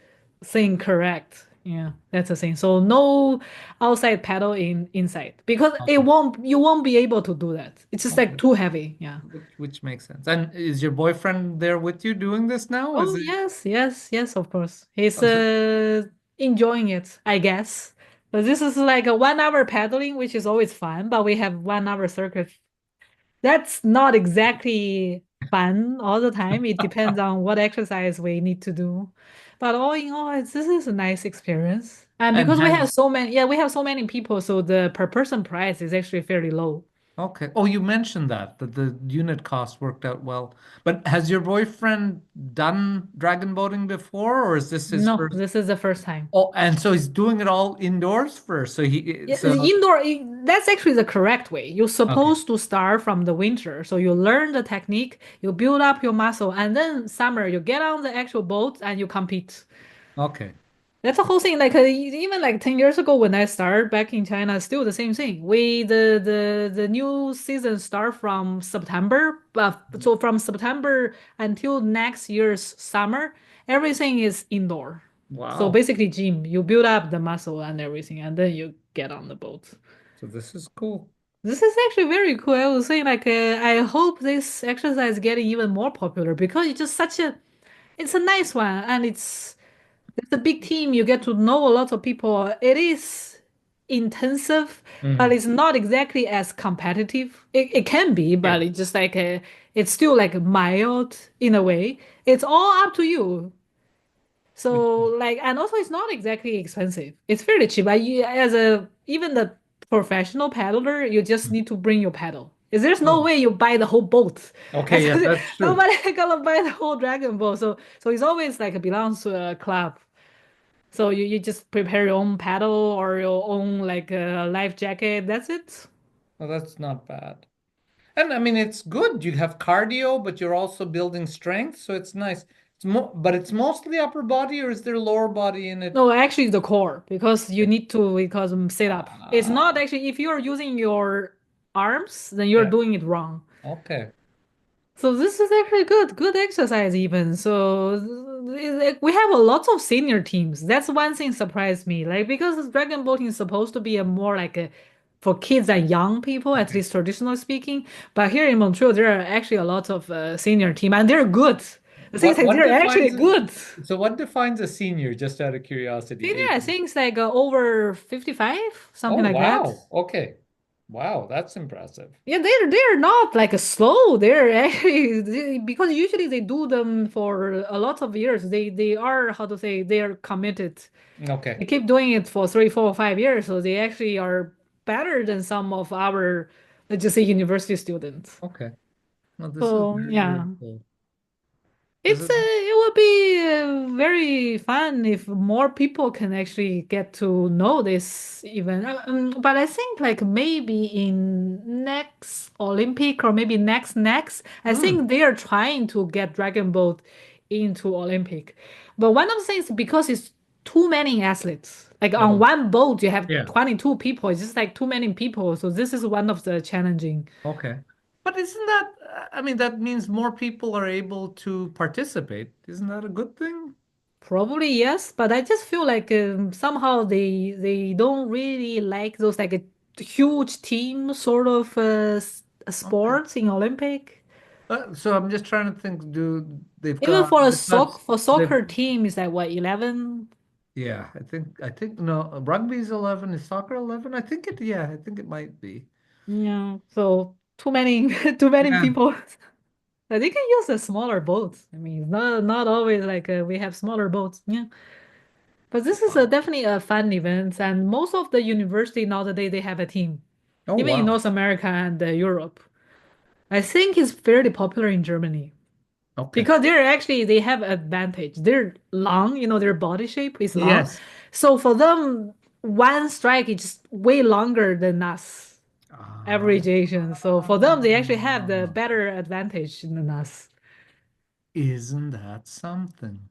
thing correct. Yeah, that's the thing. So no outside paddle in inside because it Okay. won't you won't be able to do that. It's just like Okay. too heavy. Yeah. Which makes sense. And is your boyfriend there with you doing this now? Is Oh it? yes, yes, yes, of course. He's Oh, so, enjoying it, I guess. But this is like a 1 hour paddling, which is always fun, but we have 1 hour circuit. That's not exactly fun all the time. It depends on what exercise we need to do. But all in all, this is a nice experience. And and because we have has so many, yeah, we have so many people, so the per person price is actually fairly low. okay. Oh, you mentioned that the unit cost worked out well. But has your boyfriend done dragon boating before, or is this his No, first? this is the first time. Oh, and so he's doing it all indoors first. So he Yeah, so that's actually the correct way. You're okay. supposed to start from the winter. So you learn the technique, you build up your muscle, and then summer you get on the actual boat and you compete. Okay. That's the whole thing. Like even like 10 years ago when I started back in China, still the same thing. The new season start from September, but so from September until next year's summer, everything is indoor. So Wow. basically gym, you build up the muscle and everything, and then you get on the boat. So this is cool. This is actually very cool. I was saying like I hope this exercise getting even more popular because it's just such a it's a nice one and it's a big team. You get to know a lot of people. It is intensive, but Mhm. it's not exactly as competitive. It can be, Yeah. but it's just like it's still like mild in a way. It's all up to you. Which, So like, and also it's not exactly expensive. It's fairly cheap. Like you, as a even the professional paddler, you just need to bring your paddle. Is there's no oh, way you buy the whole boat. okay. Yes, that's true. Nobody gonna buy the whole dragon boat. So it's always like it belongs to a club. So you just prepare your own paddle or your own like life jacket. That's it. Well, that's not bad. And I mean, it's good. You have cardio, but you're also building strength, so it's nice. But it's mostly upper body, or is there lower body in it? No, actually the core because you need to because sit up. It's not Ah, actually if you're using your arms, then you're yeah. doing it wrong. Okay. So this is actually good exercise even. So like, we have a lot of senior teams. That's one thing surprised me. Like because Dragon Boating is supposed to be a more like a for kids and young people, at Okay. least traditionally speaking. But here in Montreal, there are actually a lot of senior team, and they're good. The thing is, like, What they're actually defines good. so what defines a senior, just out of curiosity, Senior, age? I think, it's like over 55, something Oh, like that. wow. Okay. Wow, that's impressive. Yeah, they're not like a slow. They're actually because usually they do them for a lot of years. They are how to say they are committed. Okay. They keep doing it for 3, 4, 5 years, so they actually are better than some of our, let's just say, university students. Okay. Well, this is So very, very yeah. cool. This It's is it would be very fun if more people can actually get to know this event. But I think like maybe in next Olympic or maybe next, I hmm. think they are trying to get Dragon Boat into Olympic. But one of the things because it's too many athletes. Like on Oh, one boat, you have yeah. 22 people. It's just like too many people. So this is one of the challenging. Okay. But isn't that, I mean, that means more people are able to participate. Isn't that a good thing? Probably yes, but I just feel like somehow they don't really like those like a huge team sort of Okay. sports in Olympic. So I'm just trying to think, Even for a they've got, they've, soccer team is like what 11? yeah, I think, no, rugby's 11, is soccer 11? I think it might be. Yeah, so too many too many Yeah. people. But they can use a smaller boats. I mean, it's not always like we have smaller boats. Yeah. But this is Wow. definitely a fun event, and most of the university nowadays they have a team, Oh, even in wow. North America and Europe. I think it's fairly popular in Germany Okay. because they have advantage. They're long, their body shape is long, Yes. so for them, one strike is just way longer than us, Ah, average Asian. So for them, they actually have the better advantage than us. isn't that something?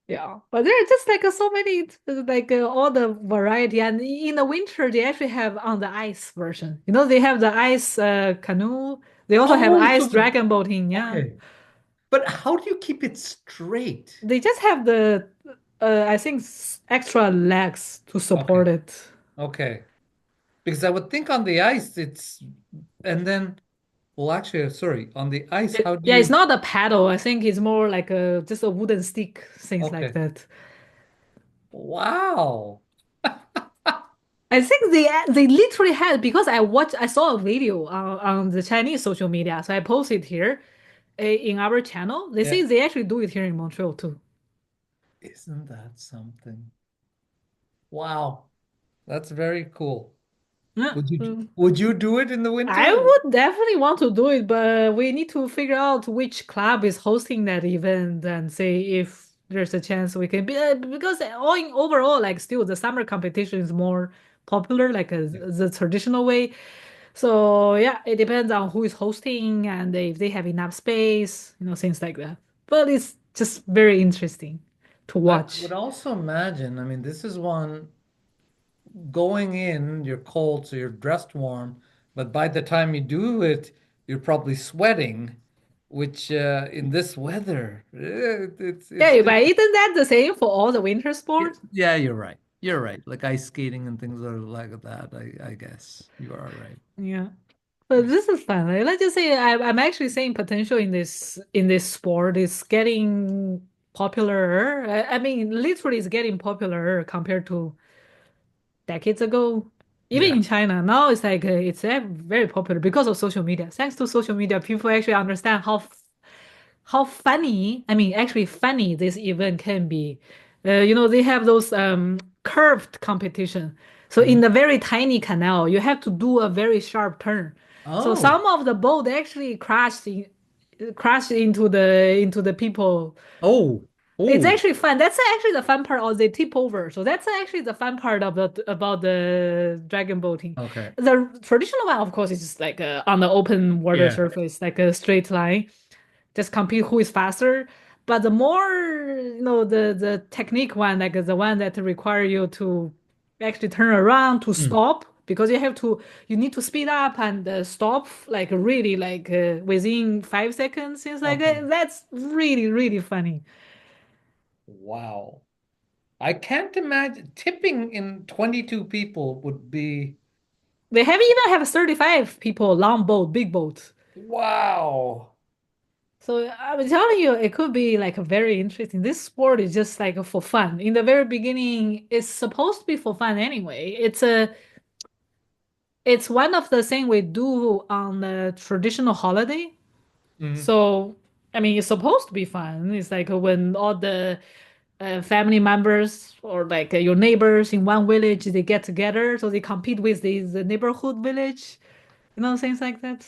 Yeah, but there are just like so many, like all the variety. And in the winter, they actually have on the ice version. They have the ice canoe. They also have Oh, ice dragon boating. Yeah, okay. But how do you keep it straight? they just have the, I think, extra legs to Okay. support it. Okay. Because I would think on the ice, and then, well, actually, sorry, on the ice, how do Yeah, it's you, not a paddle. I think it's more like just a wooden stick, things like okay. that. Wow. I think they literally had because I saw a video on the Chinese social media, so I posted here in our channel. They Yeah. say they actually do it here in Montreal too. Isn't that something? Wow. That's very cool. Yeah. Would you do it in the I winter? would definitely want to do it, but we need to figure out which club is hosting that event and see if there's a chance we can be because overall, like still the summer competition is more popular, like Yeah. the traditional way. So yeah, it depends on who is hosting and if they have enough space, things like that. But it's just very interesting to I would watch. also imagine, I mean, this is one going in, you're cold, so you're dressed warm, but by the time you do it, you're probably sweating, which in this weather, it's Yeah, but different. isn't that the same for all the winter sports? Yeah, you're right. You're right. Like ice skating and things are like that. I guess you are right. Yeah. But this is fun. Like, let's just say I'm actually seeing potential in this sport. It's getting popular. I mean, literally, it's getting popular compared to decades ago. Even Yeah. in China, now it's like it's very popular because of social media. Thanks to social media, people actually understand how funny, I mean, actually funny this event can be. They have those curved competition. So in Mhm. the very tiny canal, you have to do a very sharp turn. So Oh, some of the boat actually crashed into the people. oh, It's oh. actually fun. That's actually the fun part, or they tip over. So that's actually the fun part about the dragon boating. Okay. The traditional one, of course, is just like on the open water Yeah. surface, like a straight line, just compete who is faster. But the more, the technique one, like the one that require you to actually turn around to Mm. stop, because you need to speed up and stop like really like within 5 seconds, things like Okay. that. That's really, really funny. Wow. I can't imagine tipping in 22 people would be They have even have 35 people long boat, big boat. wow. So I'm telling you, it could be like a very interesting. This sport is just like for fun. In the very beginning, it's supposed to be for fun anyway. It's one of the things we do on the traditional holiday. Mhm. So I mean, it's supposed to be fun. It's like when all the family members or like your neighbors in one village they get together, so they compete with the neighborhood village. Things like that.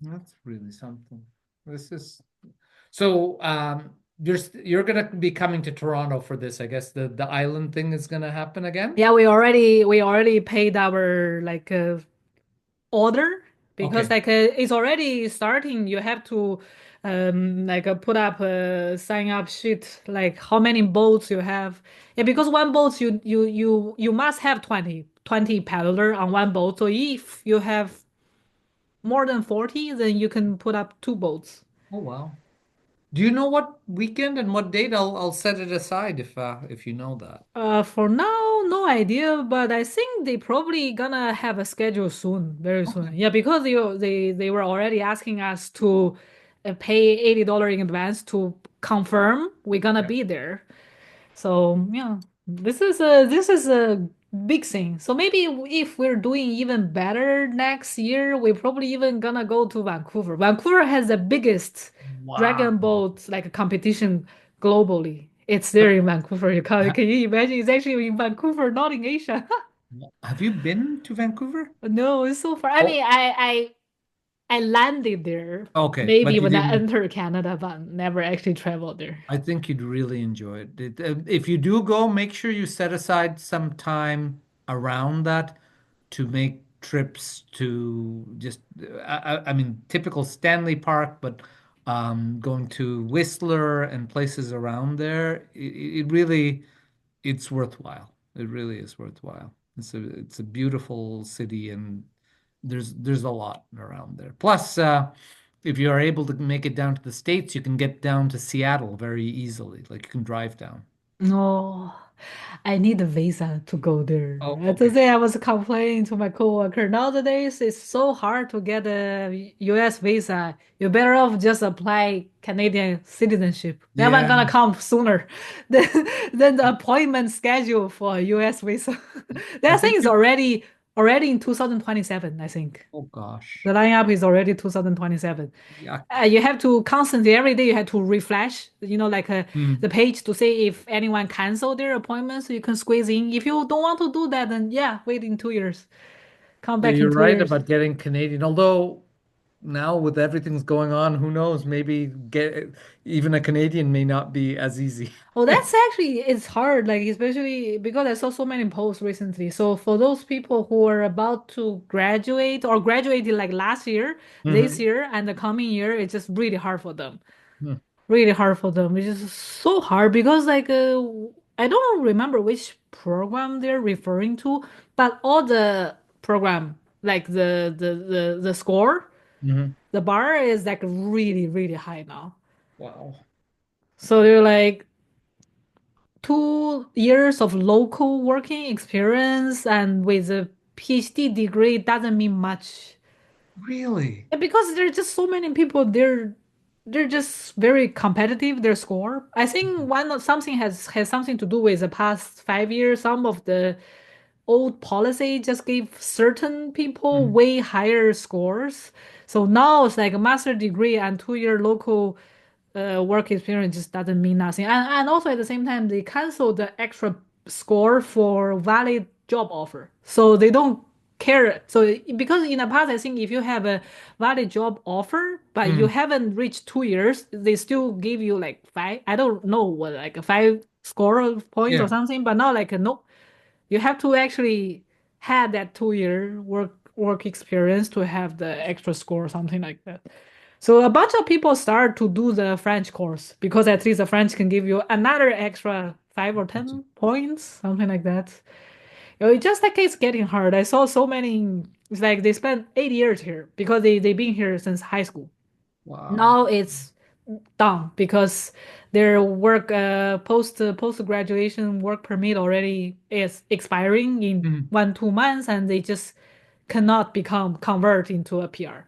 That's really something. This is so you're gonna be coming to Toronto for this. I guess the island thing is gonna happen again. Yeah, we already paid our like order because Okay. like it's already starting. You have to like put up a sign up sheet, like how many boats you have. Yeah, because one boat you must have 20 paddler on one boat. So if you have more than 40, then you can put up two boats. Oh wow. Do you know what weekend and what date? I'll set it aside if you know that. For now, no idea, but I think they probably gonna have a schedule soon, very soon. Okay. Yeah, because they were already asking us to pay $80 in advance to confirm we're gonna Yeah. be there. So yeah, this is a big thing. So maybe if we're doing even better next year, we're probably even gonna go to Vancouver. Vancouver has the biggest Wow. dragon boat like competition globally. It's there in Vancouver. Can you imagine? It's actually in Vancouver, not in Asia. Have you been to Vancouver? No, it's so far. I Oh, mean, I landed there okay, maybe but you when I didn't. entered Canada, but never actually traveled there. I think you'd really enjoy it. If you do go, make sure you set aside some time around that to make trips to just, I mean, typical Stanley Park, but going to Whistler and places around there, it really, it's worthwhile. It really is worthwhile. It's a beautiful city and there's a lot around there. Plus, if you are able to make it down to the States, you can get down to Seattle very easily. Like you can drive down. No, I need a visa to go there. Oh, okay. Today I was complaining to my coworker. Nowadays, it's so hard to get a US visa. You're better off just apply Canadian citizenship. That one Yeah. gonna come sooner than, than the appointment schedule for a US visa. I That thing think is you, already in 2027, I think. oh gosh. The lineup is already 2027. Yuck. You have to constantly every day you have to refresh, like the Hmm. page to see if anyone canceled their appointment, so you can squeeze in. If you don't want to do that, then yeah, wait in 2 years. Come Yeah, back in you're two right years. about getting Canadian. Although now with everything's going on, who knows? Maybe get even a Canadian may not be as easy. Oh, that's actually it's hard, like especially because I saw so many posts recently. So for those people who are about to graduate or graduated like last year, this Hmm. year, and the coming year, it's just really hard for them. Really hard for them. It's just so hard because like I don't remember which program they're referring to, but all the program like the score, Hmm. the bar is like really really high now. Wow. So they're like 2 years of local working experience and with a PhD degree doesn't mean much. Really? And because there are just so many people, they're just very competitive. Their score. I think something has something to do with the past 5 years. Some of the old policy just gave certain people Mhm. way higher scores. So now it's like a master degree and 2 year local work experience just doesn't mean nothing. And also at the same time, they cancel the extra score for valid job offer. So they don't care. So because in the past, I think if you have a valid job offer, but you Mm. haven't reached 2 years, they still give you like five. I don't know what like a five score of points or Yeah. something, but not like a no. You have to actually have that 2 year work experience to have the extra score or something like that. So a bunch of people start to do the French course because at least the French can give you another extra 5 or 10 points, something like that. It's just like it's getting hard. I saw so many. It's like they spent 8 years here because they've been here since high school. Wow. Now it's done because their work post graduation work permit already is expiring in Mm. 1 2 months, and they just cannot become convert into a PR.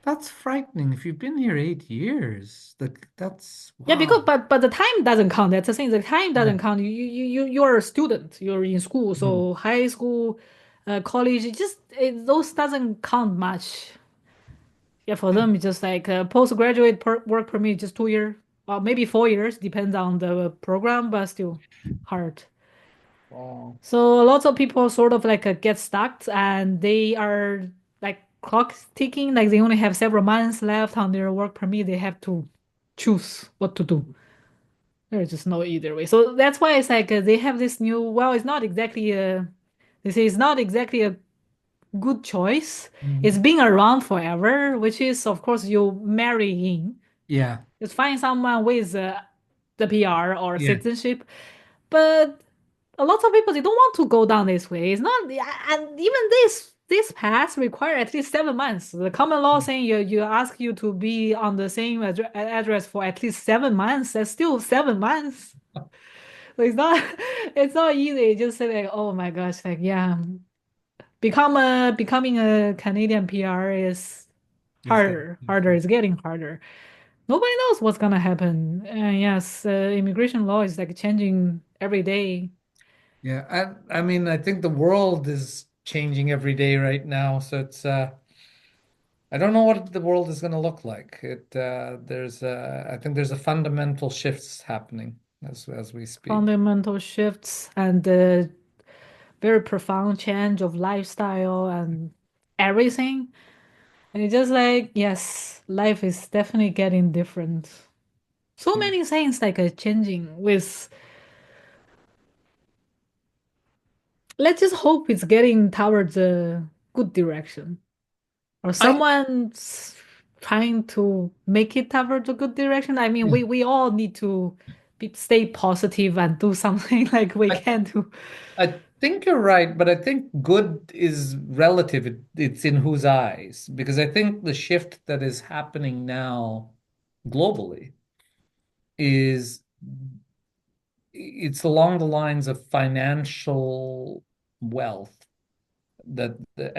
That's frightening. If you've been here 8 years, that's Yeah, because wow. but the time doesn't count. That's the thing. The time Yeah. doesn't count. You're a student. You're in school. Mhm. So high school, college, those doesn't count much. Yeah, for Mm. them it's just like postgraduate work permit, just 2 years, or maybe 4 years, depends on the program, but still hard. Wow. So lots of people sort of like get stuck and they are like clock ticking, like they only have several months left on their work permit. They have to choose what to do. There's just no either way. So that's why it's like they have this new, well, it's not exactly they say it's not exactly a good choice. It's Mhm. been around forever, which is of course you marry in. Yeah. Just find someone with the PR or Yeah. citizenship. But a lot of people they don't want to go down this way. It's not, and even this path require at least 7 months. The common law saying you ask you to be on the same address for at least 7 months. That's still 7 months. So it's not it's not easy. Just say like, oh my gosh, like yeah, becoming a Canadian PR is Is that harder. It's getting harder. Nobody knows what's gonna happen. Yes, immigration law is like changing every day. yeah. I mean, I think the world is changing every day right now. So it's I don't know what the world is going to look like. I think there's a fundamental shifts happening as we speak. Fundamental shifts and very profound change of lifestyle and everything. And it's just like, yes, life is definitely getting different. So Yeah. many things like changing with, let's just hope it's getting towards a good direction. Or I someone's trying to make it towards a good direction. I mean, yeah. we all need to stay positive and do something like we I can do. I think you're right, but I think good is relative. It's in whose eyes, because I think the shift that is happening now globally is it's along the lines of financial wealth that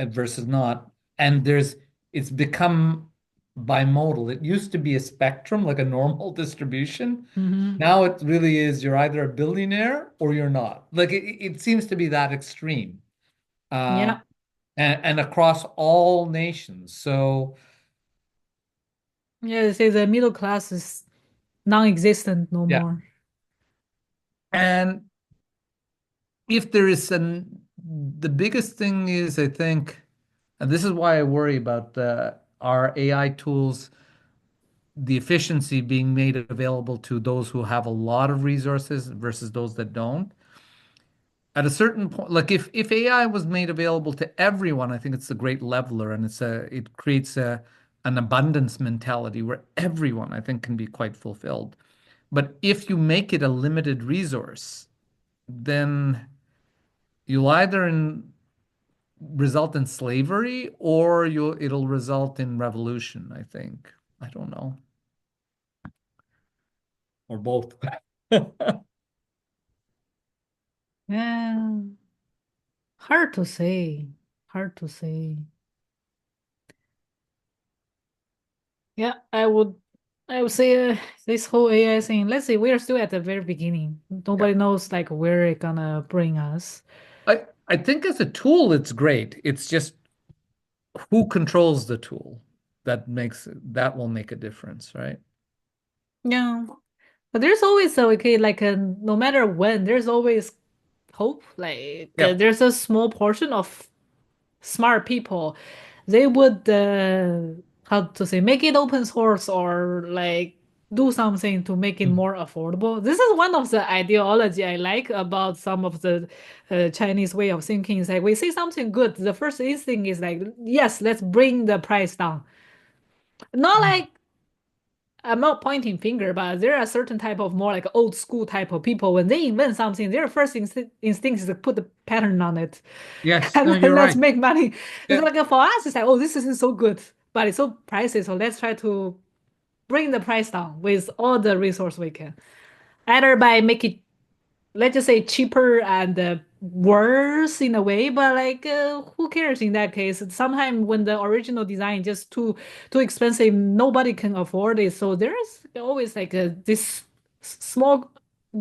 versus not. And it's become bimodal. It used to be a spectrum, like a normal distribution. Hmm. Now it really is you're either a billionaire or you're not. Like it seems to be that extreme. Uh, Yeah. and across all nations. So Yeah, they say the middle class is non-existent no yeah. more. And if there is the biggest thing is, I think, and this is why I worry about our AI tools, the efficiency being made available to those who have a lot of resources versus those that don't. At a certain point, like if AI was made available to everyone, I think it's a great leveler and it creates an abundance mentality where everyone, I think, can be quite fulfilled. But if you make it a limited resource, then you'll either result in slavery or it'll result in revolution, I think. I don't know. Or both. Yeah, hard to say. Hard to say. Yeah, I would say this whole AI thing. Let's see, we are still at the very beginning. Yeah. Nobody knows like where it gonna bring us. I think as a tool, it's great. It's just who controls the tool that will make a difference, right? Yeah, but there's always a okay, like no matter when, there's always hope. Like Yeah. there's a small portion of smart people, they would how to say make it open source or like do something to make it Mm. more affordable. This is one of the ideology I like about some of the Chinese way of thinking. Is like we see something good, the first instinct is like yes, let's bring the price down. Not like I'm not pointing finger, but there are certain type of more like old school type of people. When they invent something, their first instinct is to put the pattern on it Yes, no, and you're let's right. make money. It's Yeah. like for us, it's like, oh, this isn't so good, but it's so pricey. So let's try to bring the price down with all the resource we can. Either by make it, let's just say cheaper and worse in a way, but like who cares in that case? Sometimes when the original design is just too expensive, nobody can afford it. So there's always like this small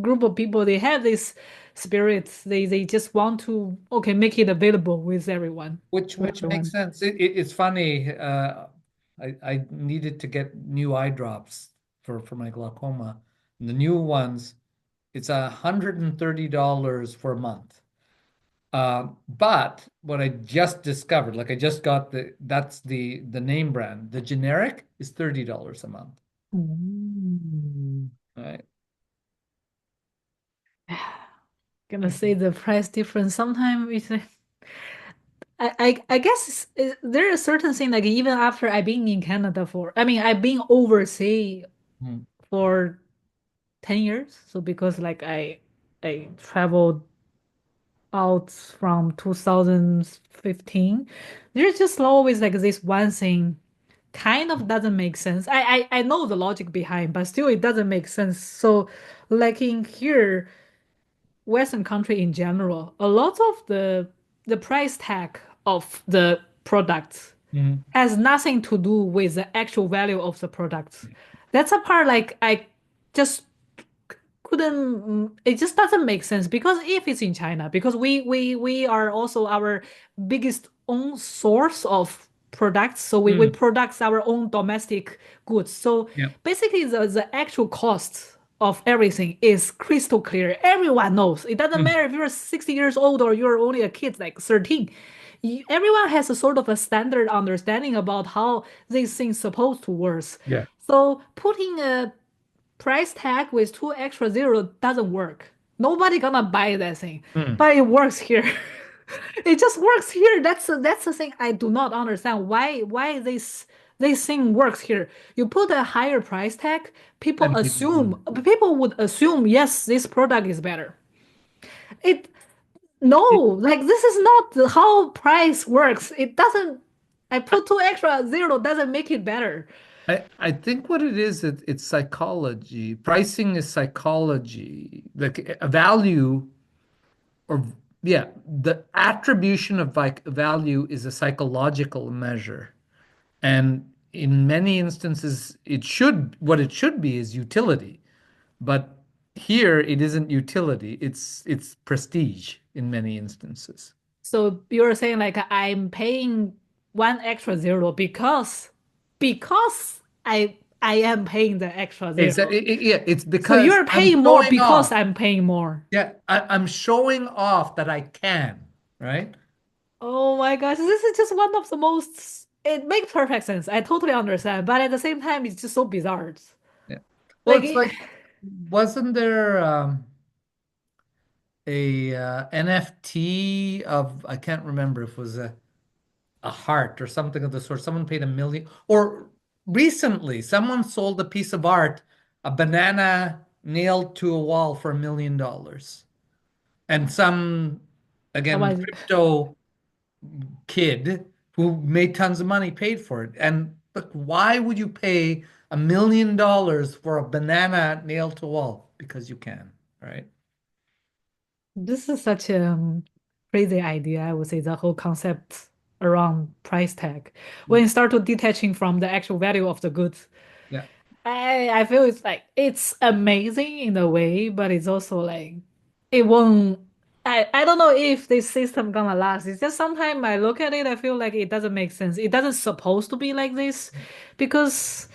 group of people. They have this spirit. They just want to okay make it available with everyone. To Which makes everyone. sense. It's funny. I needed to get new eye drops for my glaucoma. And the new ones, it's $130 for a month. But what I just discovered, like I just got that's the name brand. The generic is $30 a month. Mm. Right? Gonna say the price difference. Sometimes it's I guess there is a certain thing like even after I've been in Canada for I mean I've been overseas Mm, for 10 years. So because like I traveled out from 2015, there's just always like this one thing kind of doesn't make sense. I know the logic behind, but still it doesn't make sense. So like in here, Western country in general, a lot of the price tag of the products mm, has nothing to do with the actual value of the products. That's a part like I just couldn't it just doesn't make sense because if it's in China, because we are also our biggest own source of products, so we mm. produce our own domestic goods. So Yeah. basically the actual cost of everything is crystal clear. Everyone knows. It doesn't Mm, matter if you're 60 years old or you're only a kid like 13. Everyone has a sort of a standard understanding about how these things supposed to work. yeah. So putting a price tag with two extra zero doesn't work. Nobody gonna buy that thing, Mm. but it works here. It just works here. That's the thing I do not understand. Why this thing works here? You put a higher price tag, And people will. people would assume yes, this product is better. It no, like this is not how price works. It doesn't. I put two extra zero doesn't make it better. I think what it is, it's psychology. Pricing is psychology. Like a value or yeah, the attribution of like value is a psychological measure. And in many instances, what it should be is utility. But here it isn't utility, it's prestige in many instances. So you're saying like I'm paying one extra zero because I am paying the extra zero. Yeah, it's So because you're I'm paying more showing because off. I'm paying more. Yeah, I'm showing off that I can, right? Oh my gosh, this is just one of the most it makes perfect sense. I totally understand, but at the same time it's just so bizarre. Yeah. Well, Like it's like, wasn't there a NFT of, I can't remember if it was a heart or something of the sort. Someone paid 1 million, or recently someone sold a piece of art, a banana nailed to a wall for $1 million. And some, again, someone crypto kid who made tons of money paid for it. And look, why would you pay $1 million for a banana nailed to a wall? Because you can, right? this is such a crazy idea, I would say, the whole concept around price tag. When Mm. you start to detaching from the actual value of the goods, Yeah. I feel it's like it's amazing in a way, but it's also like it won't. I don't know if this system gonna last. It's just sometimes I look at it, I feel like it doesn't make sense. It doesn't supposed to be like this because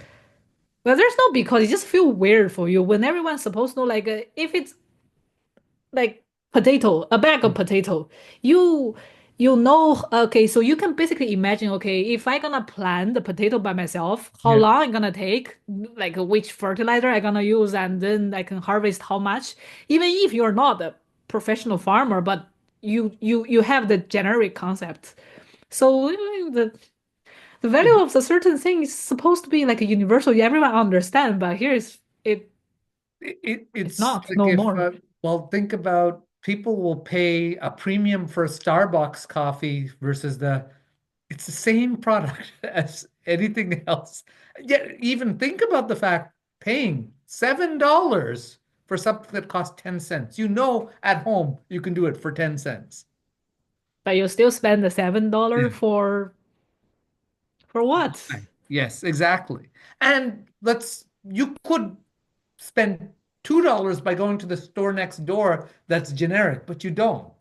well, there's no because it just feel weird for you when everyone's supposed to know like if it's like potato, a bag of potato. You you know, okay, so you can basically imagine, okay, if I gonna plant the potato by myself, how Yeah. long it gonna take, like which fertilizer I gonna use, and then I can harvest how much. Even if you're not a professional farmer, but you have the generic concept. So the value It, of a certain thing is supposed to be like a universal, everyone understand, but here is it's it's not like no if, more. well, think about, people will pay a premium for a Starbucks coffee versus it's the same product as anything else. Yet, even think about the fact paying $7 for something that costs 10 cents. You know, at home, you can do it for 10 cents. But you still spend the $7 Yeah. for what? Right. Yes, exactly. And you could spend $2 by going to the store next door that's generic, but you don't.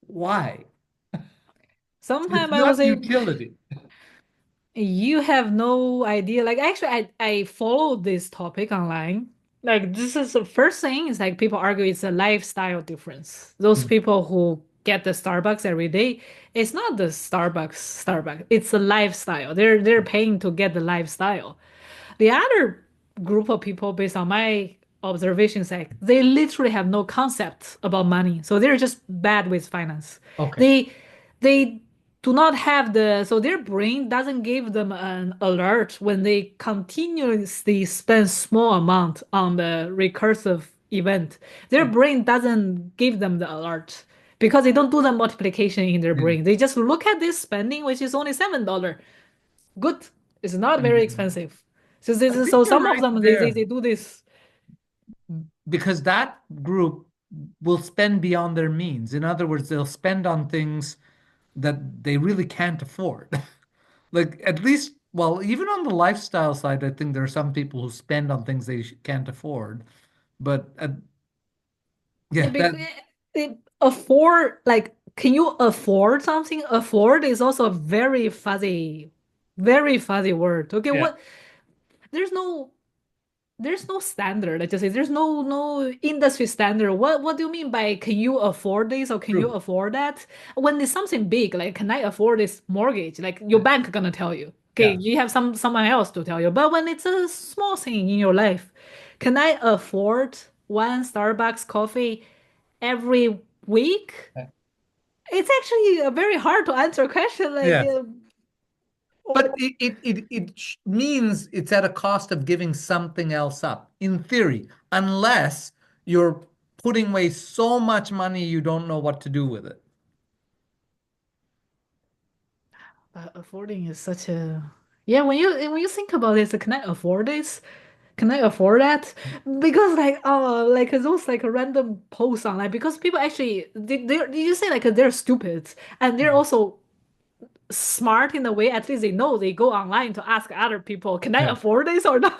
Why? It's Sometimes I would not say utility. you have no idea. Like actually I followed this topic online. Like this is the first thing is like people argue it's a lifestyle difference. Those Mm. people who get the Starbucks every day, it's not the Starbucks. It's a lifestyle. They're paying to get the lifestyle. The other group of people, based on my observations, like they literally have no concept about money. So they're just bad with finance. Okay. They they do not have so their brain doesn't give them an alert when they continuously spend small amount on the recursive event. Their Yeah. brain doesn't give them the alert because they don't do the multiplication in their Yeah. brain. They just look at this spending, which is only $7. Good. It's not very Mhm. expensive. So this I is think so you're some of right them there they do this. because that group will spend beyond their means. In other words, they'll spend on things that they really can't afford. Like at least, well, even on the lifestyle side, I think there are some people who spend on things they can't afford. But Yeah, yeah, that afford, like, can you afford something? Afford is also a very fuzzy word. Okay, yeah, what? There's no there's no standard. I just say there's no industry standard. What do you mean by can you afford this or can you true. afford that? When it's something big, like can I afford this mortgage? Like your Yeah, bank gonna tell you. Okay, yeah, you have someone else to tell you. But when it's a small thing in your life, can I afford one Starbucks coffee every week? It's actually a very hard to answer question. Like, yeah. But oh, it means it's at a cost of giving something else up, in theory, unless you're putting away so much money you don't know what to do with it. affording is such a yeah. When you think about this, can I afford this? Can I afford that? Because like like those like random posts online because people actually they you say like they're stupid and they're also smart in a way at least they know they go online to ask other people can I Yeah, afford this or not?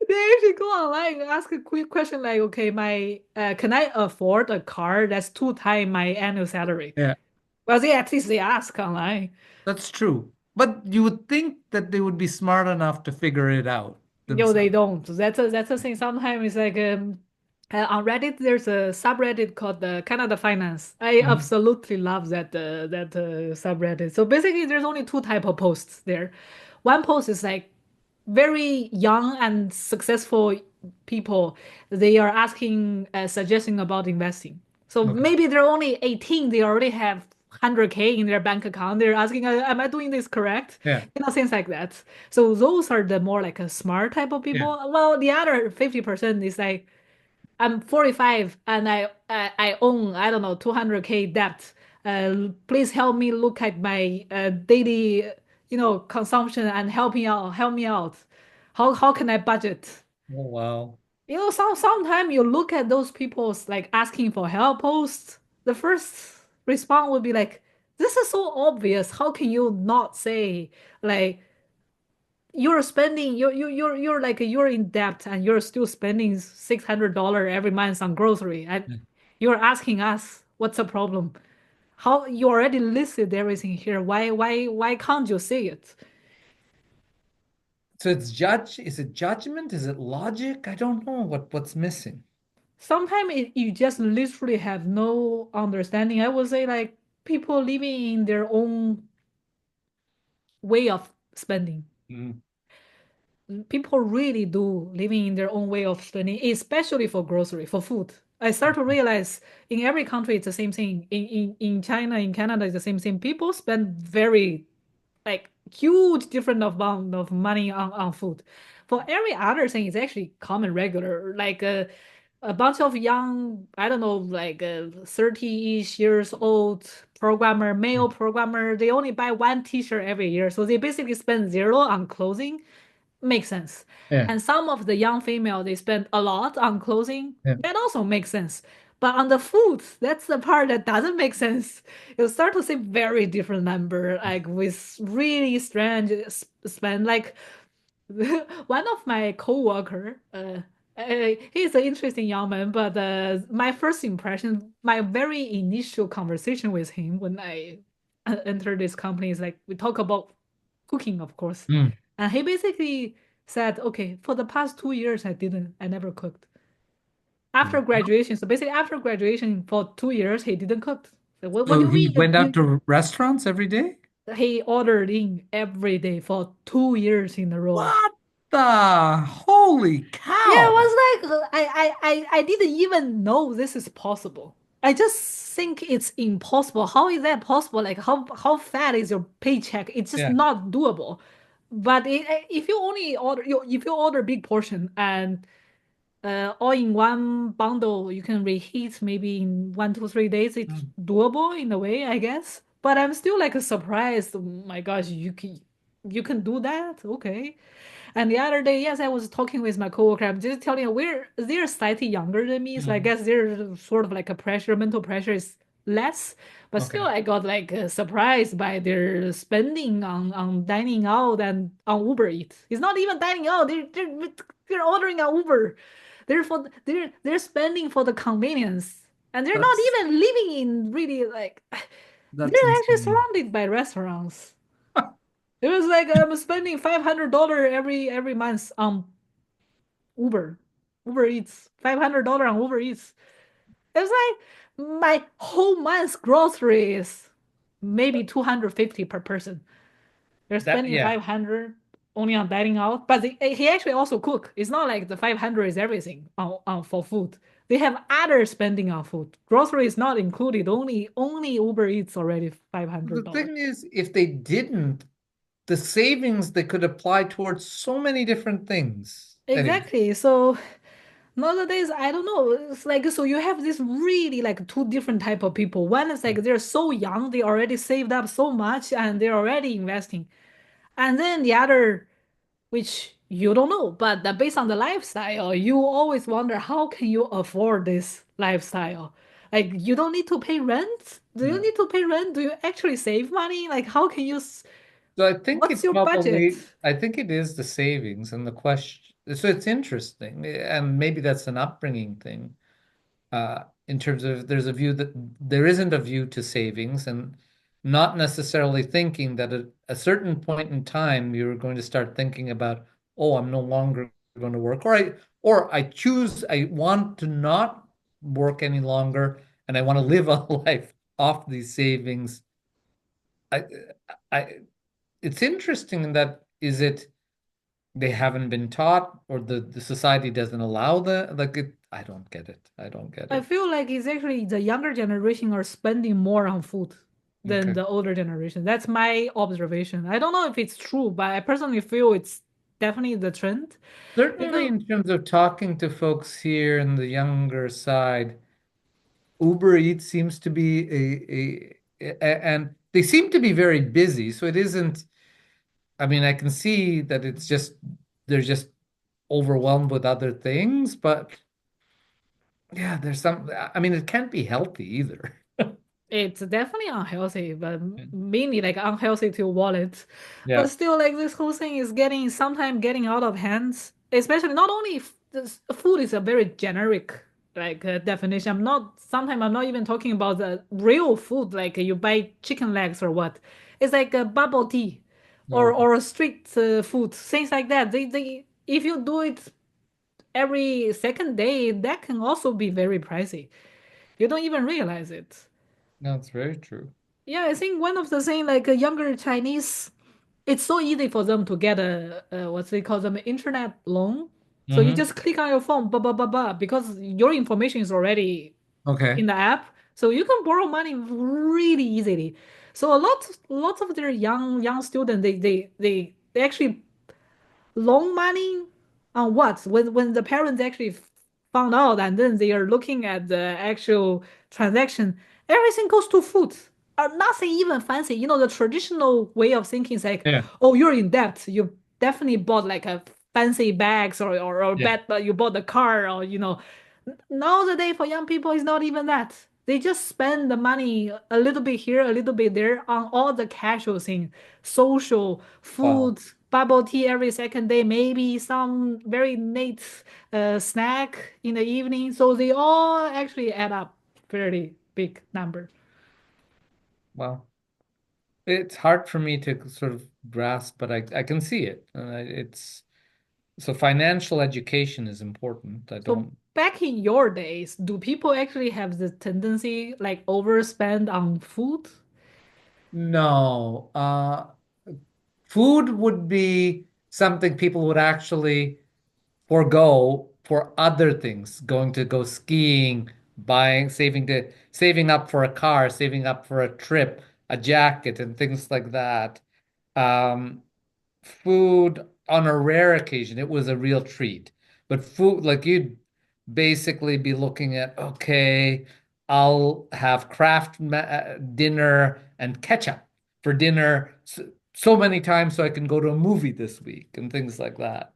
They actually go online and ask a quick question like okay my can I afford a car that's 2 times my annual salary? yeah, Well they at least they ask online. that's true. But you would think that they would be smart enough to figure it out No, they themselves. don't. That's a thing. Sometimes it's like on Reddit there's a subreddit called the Canada Finance. I Mhm. absolutely love that subreddit. So basically, there's only two type of posts there. One post is like very young and successful people. They are asking, suggesting about investing. So Okay. maybe they're only 18. They already have 100K in their bank account. They're asking, am I doing this correct? Yeah, Things like that. So those are the more like a smart type of yeah. people. Well, the other 50% is like, I'm 45 and I own, I don't know, 200K debt. Please help me look at my daily, consumption and help me out. How can I budget? Oh, wow. Sometimes you look at those people's like asking for help posts, the first response would be like, this is so obvious. How can you not say like you're spending you're like you're in debt and you're still spending $600 every month on grocery and Yeah. you're asking us what's the problem? How you already listed everything here. Why can't you say it? So is it judgment? Is it logic? I don't know what's missing. Sometimes you just literally have no understanding. I would say like people living in their own way of spending. Mm. People really do living in their own way of spending, especially for grocery, for food. I start to realize in every country it's the same thing. In China, in Canada, it's the same thing. People spend very like huge different amount of money on food. For every other thing, it's actually common regular. Like a bunch of young, I don't know, like 30-ish years old programmer, Yeah, male programmer, they only buy one t-shirt every year. So they basically spend zero on clothing. Makes sense. yeah, And some of the young female, they spend a lot on clothing. yeah. That also makes sense. But on the food, that's the part that doesn't make sense. You start to see very different number, like with really strange spend. Like one of my coworker, he's an interesting young man, but my first impression, my very initial conversation with him when I entered this company is like we talk about cooking, of course, Mm. and he basically said, "Okay, for the past 2 years, I never cooked. After graduation, so basically after graduation for 2 years, he didn't cook. So what do So you he mean? went out to restaurants every day? He ordered in every day for 2 years in a row. What the holy Yeah, cow? it was like I didn't even know this is possible. I just think it's impossible. How is that possible? Like how fat is your paycheck? It's just Yeah. not doable. But if you only order if you order big portion and all in one bundle, you can reheat maybe in 1 to 3 days. It's Mm. doable in a way, I guess. But I'm still like surprised. Oh my gosh, you can do that? Okay. And the other day, yes, I was talking with my coworker. I'm just telling you, they're slightly younger than me, so I Mhm. guess they're sort of like a pressure, mental pressure is less. But still, Okay. I got like surprised by their spending on dining out and on Uber Eats. It's not even dining out; they're ordering on Uber. They're spending for the convenience, and they're not That's even living in really like that's they're actually insane. surrounded by restaurants. It was like I'm spending $500 every month on Uber, Uber Eats, $500 on Uber Eats. It's like my whole month's groceries, maybe 250 per person. They're That spending yeah. 500 only on dining out, but he actually also cook. It's not like the 500 is everything on for food. They have other spending on food. Grocery is not included. Only Uber Eats already The $500. thing is, if they didn't, the savings they could apply towards so many different things. Anyway, Exactly. So nowadays, I don't know. It's like so you have this really like two different type of people. One is yeah. like they're so young, they already saved up so much and they're already investing. And then the other, which you don't know, but based on the lifestyle, you always wonder how can you afford this lifestyle? Like you don't need to pay rent? Do you Yeah. need to pay rent? Do you actually save money? Like how can you So I think what's it your budget? probably, I think it is the savings and the question. So it's interesting, and maybe that's an upbringing thing. In terms of there's a view that there isn't a view to savings, and not necessarily thinking that at a certain point in time you're going to start thinking about, oh, I'm no longer going to work, or I choose, I want to not work any longer, and I want to live a life off these savings. I, I, it's interesting in that is it they haven't been taught, or the society doesn't allow the like it. I don't get it. I don't get I it. feel like it's actually the younger generation are spending more on food than Okay. the older generation. That's my observation. I don't know if it's true, but I personally feel it's definitely the trend. Certainly, Because in terms of talking to folks here in the younger side, Uber Eats seems to be and they seem to be very busy. So it isn't, I mean, I can see that it's just, they're just overwhelmed with other things, but yeah, there's some, I mean, it can't be healthy either. it's definitely unhealthy, but mainly like unhealthy to your wallet. But Yeah. still, like this whole thing is getting sometimes getting out of hands. Especially not only this food is a very generic like definition. I'm not even talking about the real food like you buy chicken legs or what. It's like a bubble tea No. or a street food things like that. They if you do it every second day, that can also be very pricey. You don't even realize it. No, it's very true. Yeah, I think one of the thing like younger Chinese, it's so easy for them to get a what they call them internet loan. So you Hmm. just click on your phone, blah blah blah blah, because your information is already Okay. in the app, so you can borrow money really easily. So lots of their young students, they actually loan money on what? When the parents actually found out and then they are looking at the actual transaction, everything goes to food. Nothing even fancy. You know, the traditional way of thinking is like, Yeah. oh, you're in debt. You definitely bought like a fancy bags or Yeah. bet, but you bought the car or you know. Nowadays for young people, it's not even that. They just spend the money a little bit here, a little bit there on all the casual things, social, Wow. food, bubble tea every second day, maybe some very late snack in the evening. So they all actually add up fairly big number. Wow. It's hard for me to sort of grasp, but I can see it. It's so financial education is important. I So don't back in your days, do people actually have the tendency like overspend on food? know. Food would be something people would actually forego for other things, going to go skiing, saving up for a car, saving up for a trip, a jacket, and things like that. Um, Food on a rare occasion, it was a real treat. But food, like you'd basically be looking at, okay, I'll have dinner and ketchup for dinner so many times so I can go to a movie this week and things like that.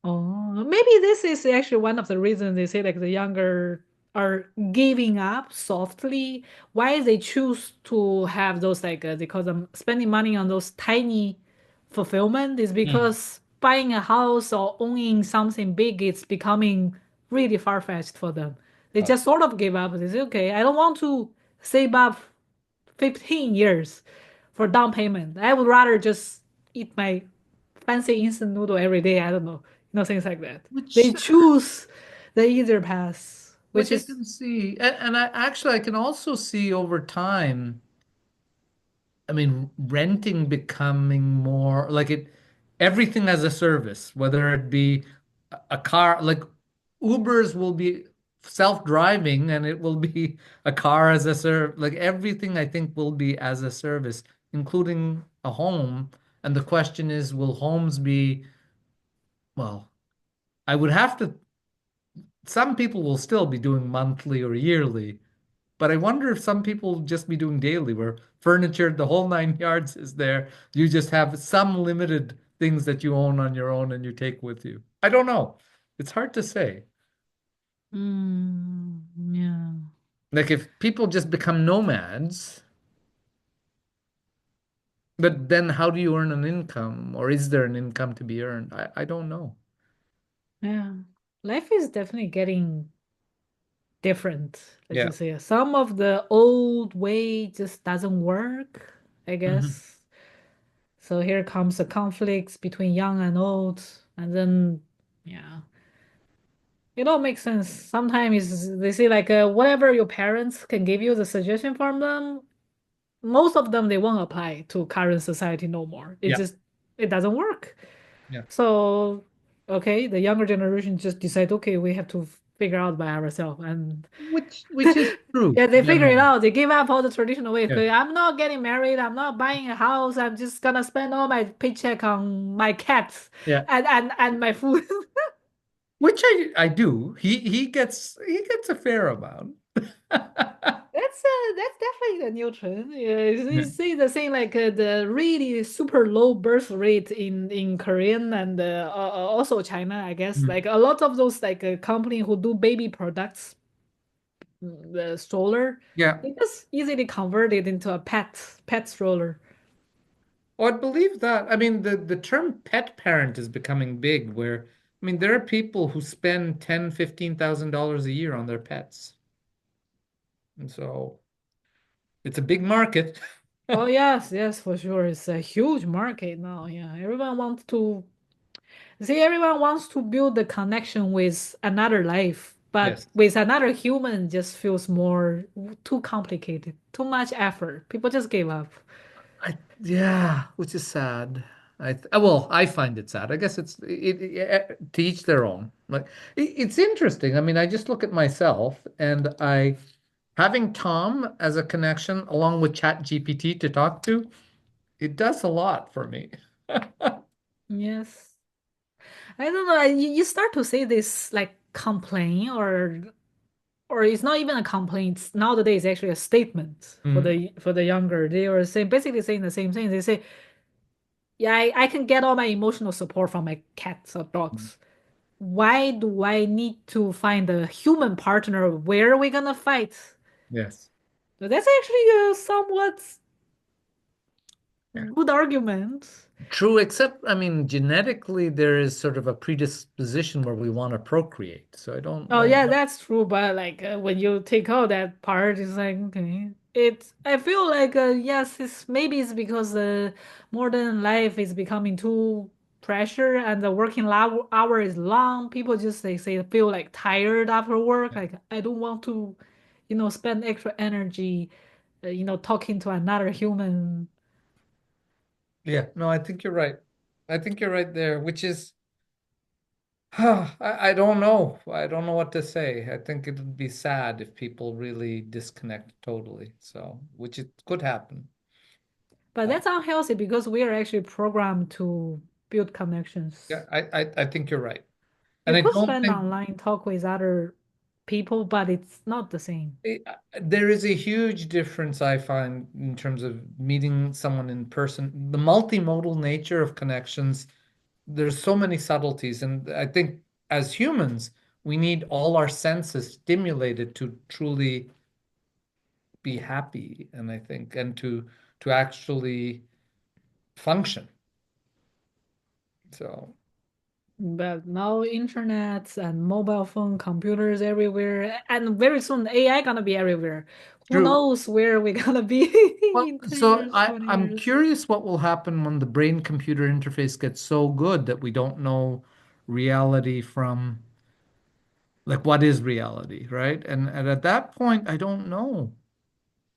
Oh, maybe this is actually one of the reasons they say like the younger are giving up softly. Why they choose to have those like they call them spending money on those tiny fulfillment is Mm. because buying a house or owning something big is becoming really far-fetched for them. They Right. just sort of give up. They say, okay, I don't want to save up 15 years for down payment. I would rather just eat my fancy instant noodle every day. I don't know, things like that. They Which choose the easier path, which which I is, can see. And I can also see over time. I mean, renting becoming more like everything as a service, whether it be a car, like Ubers will be self-driving and it will be a car as a service. Like everything I think will be as a service, including a home. And the question is, will homes be, well, I would have to, some people will still be doing monthly or yearly. But I wonder if some people just be doing daily, where furniture, the whole nine yards is there. You just have some limited things that you own on your own and you take with you. I don't know. It's hard to say. yeah, Like if people just become nomads, but then how do you earn an income? Or is there an income to be earned? I don't know. yeah. Life is definitely getting different. Let's Yeah. just say some of the old way just doesn't work, I Mhm. guess. So here comes the conflicts between young and old, and then yeah, it all makes sense. Sometimes they say like whatever your parents can give you the suggestion from them, most of them they won't apply to current society no more. Yeah. It doesn't work. Yeah. So okay, the younger generation just decide, okay, we have to figure out by ourselves. And Which is true yeah, they figure it generally. out. They give up all the traditional way. Yeah. Okay, I'm not getting married. I'm not buying a house. I'm just gonna spend all my paycheck on my cats Yeah. and my food. Which I do. He gets a fair amount. That's definitely the new trend. Yeah, you see the thing like the really super low birth rate in Korean and also China, I guess. Yeah. Like a lot of those like company who do baby products, the stroller, Yeah. they just easily convert it into a pet stroller. Oh, I believe that. I mean, the term pet parent is becoming big where, I mean, there are people who spend 10, $15,000 a year on their pets. And so it's a big market. Oh yes, yes, for sure. It's a huge market now. Yeah, everyone wants to see. Everyone wants to build the connection with another life, but Yes. with another human, just feels more too complicated, too much effort. People just gave up. Yeah, which is sad. Well, I find it sad. I guess to each their own. Like it's interesting. I mean, I just look at myself and having Tom as a connection along with ChatGPT to talk to, it does a lot for me. Yes, I don't know. You start to say this like complaint or it's not even a complaint. Nowadays, it's actually a statement for Mhm. the younger. They are saying basically saying the same thing. They say, "Yeah, I can get all my emotional support from my cats or dogs. Why do I need to find a human partner? Where are we gonna fight?" Yes. So that's actually a somewhat Yeah. good argument. True, except I mean, genetically there is sort of a predisposition where we want to procreate. So I don't Oh know. yeah, that's true. But like when you take out that part, it's like okay. It's I feel like yes, it's because modern life is becoming too pressure and the working hour is long. People just they feel like tired after work. Like I don't want to, spend extra energy, talking to another human. Yeah, no, I think you're right. I think you're right there, which is I don't know. I don't know what to say. I think it would be sad if people really disconnect totally. So, which it could happen. But Uh, that's unhealthy because we are actually programmed to build yeah, connections. I think you're right. You And I could don't spend think online talk with other people, but it's not the same. there is a huge difference I find in terms of meeting someone in person. The multimodal nature of connections, there's so many subtleties. And I think as humans, we need all our senses stimulated to truly be happy. And I think, and to actually function. So But now internet and mobile phone, computers everywhere, and very soon AI gonna be everywhere. Who true. knows where we're gonna be Well, in 10 so years, 20 I'm years. curious what will happen when the brain-computer interface gets so good that we don't know reality from like what is reality, right? And at that point, I don't know.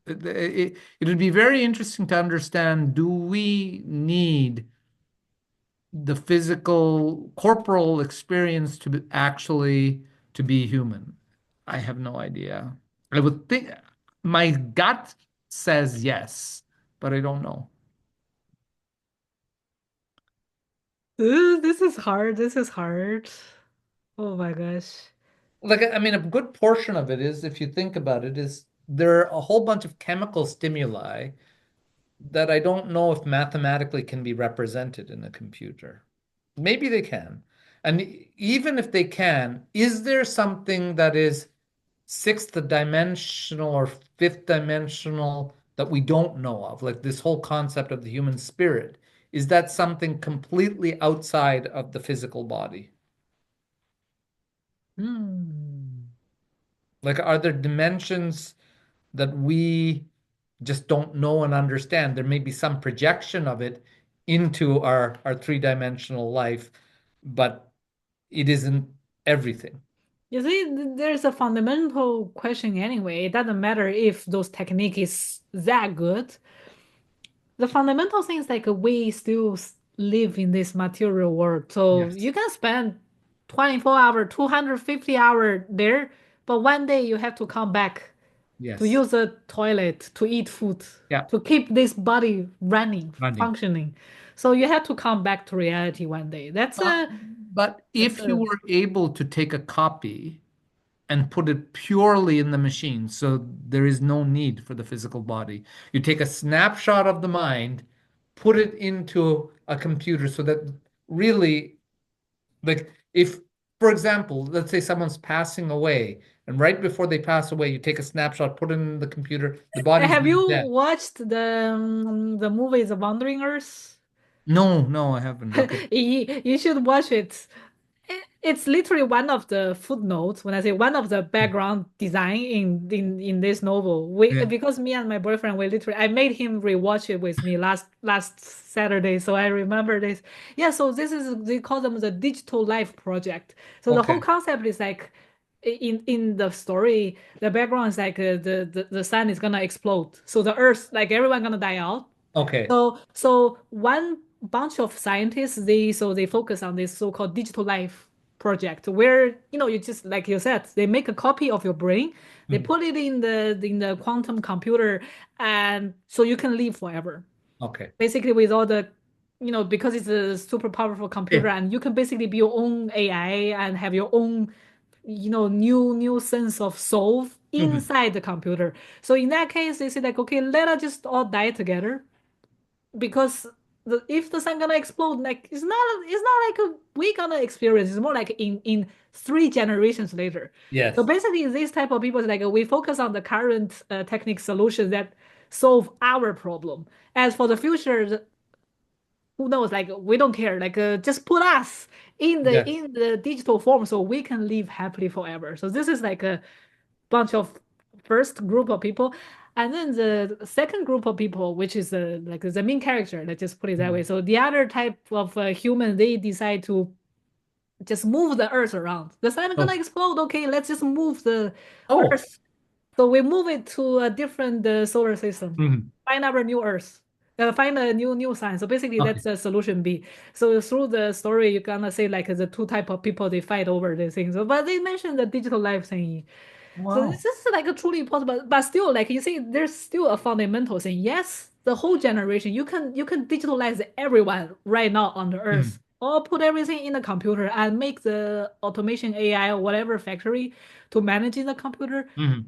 It would be very interesting to understand, do we need the physical corporal experience actually to be human? I have no idea. I would think my gut says yes, but I don't know. This is hard. This is hard. Oh my gosh. Like, I mean, a good portion of it is, if you think about it, is there are a whole bunch of chemical stimuli that I don't know if mathematically can be represented in a computer. Maybe they can. And even if they can, is there something that is sixth dimensional or fifth dimensional that we don't know of? Like this whole concept of the human spirit. Is that something completely outside of the physical body? Hmm. Like, are there dimensions that we just don't know and understand? There may be some projection of it into our three-dimensional life, but it isn't everything. You see, there's a fundamental question anyway. It doesn't matter if those technique is that good. The fundamental thing is like we still live in this material world. So Yes. you can spend 24 hour, 250 hour there, but one day you have to come back to Yes. use the toilet, to eat food, Yeah. to keep this body running, Running. functioning. So you have to come back to reality one day. But That's if you a were able to take a copy and put it purely in the machine, so there is no need for the physical body, you take a snapshot of the mind, put it into a computer so that really, like, if, for example, let's say someone's passing away, and right before they pass away, you take a snapshot, put it in the computer, the body's Have not you dead. watched the movie The Wandering Earth? No, no, I haven't. Okay. You should watch it. It's literally one of the footnotes. When I say one of the background design in this novel, we Yeah. because me and my boyfriend we literally I made him rewatch it with me last Saturday, so I remember this. Yeah, so this is they call them the digital life project. So the whole Okay. concept is like in the story, the background is like the sun is gonna explode, so the earth like everyone gonna die out. Okay. So one bunch of scientists they focus on this so-called digital life project where you just like you said they make a copy of your brain, they Mhm. put it in the quantum computer, and so you can live forever. Okay. Basically with all the because it's a super powerful Yeah. computer and you can basically be your own AI and have your own new sense of soul Mhm. inside the computer. So in that case they say like okay let us just all die together because if the sun gonna explode, like it's not like we gonna experience. It's more like in 3 generations later. So Yes. basically, this type of people is like we focus on the current technique solutions that solve our problem. As for the future, who knows? Like we don't care. Like just put us in the Yes. in the digital form so we can live happily forever. So this is like a bunch of first group of people. And then the second group of people, which is like the main character, let's just put it that way. Mhm. So the other type of human, they decide to just move the Earth around. The sun is gonna Oh. explode. Okay, let's just move the Oh. Earth. So we move it to a different solar system. Mhm. Find our new Earth. find a new sign. So basically, Okay. that's the solution B. So through the story, you're gonna say like the two type of people they fight over the things. So, but they mentioned the digital life thing. So Wow. this is like a truly possible, but still, like you see, there's still a fundamental thing. Yes, the whole generation, you can digitalize everyone right now on the Mhm. earth, or put everything in the computer and make the automation AI or whatever factory to manage in the computer. Mhm.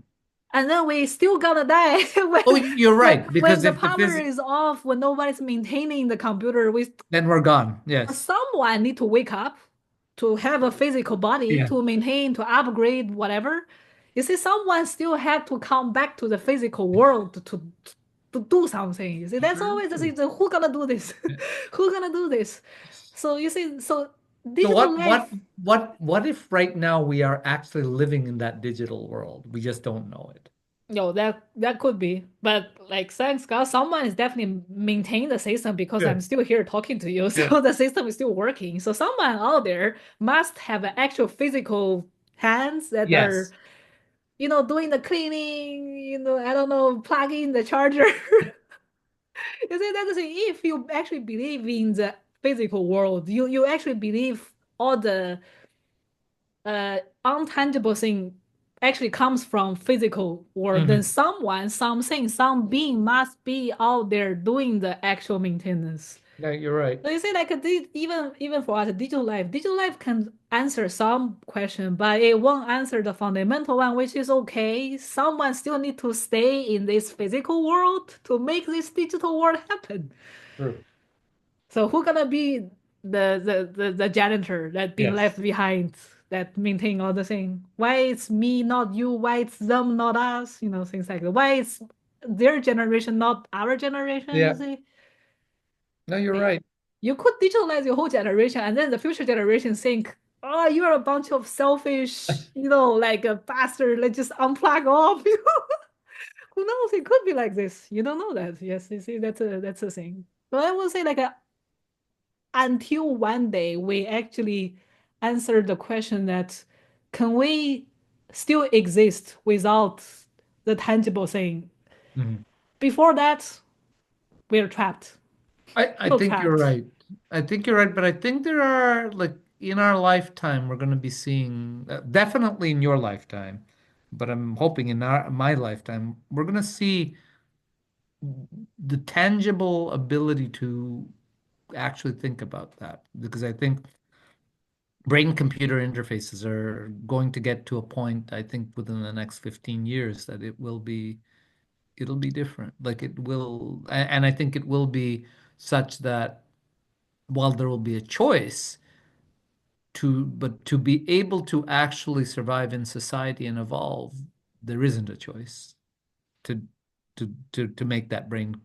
And then we still gonna die when Oh, you're right. when Because the if the power physics, is off, when nobody's maintaining the computer. We then we're gone. Yes. someone need to wake up to have a physical body Yeah. to maintain, to upgrade, whatever. You see, someone still have to come back to the physical world to do something. You see, that's Very always the true. thing. So who gonna do this? Yeah. Who gonna do this? So you see, so So digital life. what if right now we are actually living in that digital world? We just don't know it. Yo, that could be, but like thanks God, someone is definitely maintaining the system because I'm Good. still here talking to you, Good. so the system is still working. So someone out there must have an actual physical hands that are, Yes. doing the cleaning, I don't know, plugging the charger. You see, that's the thing. If you actually believe in the physical world, you actually believe all the untangible thing actually comes from physical world, then Hmm. someone, something, some being must be out there doing the actual maintenance. Yeah, you're right. So you see, like even for us, digital life can answer some question, but it won't answer the fundamental one, which is okay. Someone still need to stay in this physical world to make this digital world happen. True. So who gonna be the janitor that being Yes. left behind that maintain all the thing? Why it's me, not you? Why it's them, not us? Things like that. Why it's their generation, not our generation? You Yeah. see, No, you're like, right. you could digitalize your whole generation, and then the future generation think, oh, you're a bunch of selfish, like a bastard. Let's just unplug off. Who knows? It could be like this. You don't know that. Yes, you see, that's a thing. But I will say like until one day we actually answer the question that can we still exist without the tangible thing? Mhm. Before that, we're trapped. I Still think you're trapped. right. I think you're right, but I think there are like in our lifetime we're going to be seeing definitely in your lifetime, but I'm hoping in my lifetime we're going to see the tangible ability to actually think about that because I think brain computer interfaces are going to get to a point, I think within the next 15 years that it'll be different. Like it will, and I think it will be such that while there will be a choice but to be able to actually survive in society and evolve, there isn't a choice to to make that brain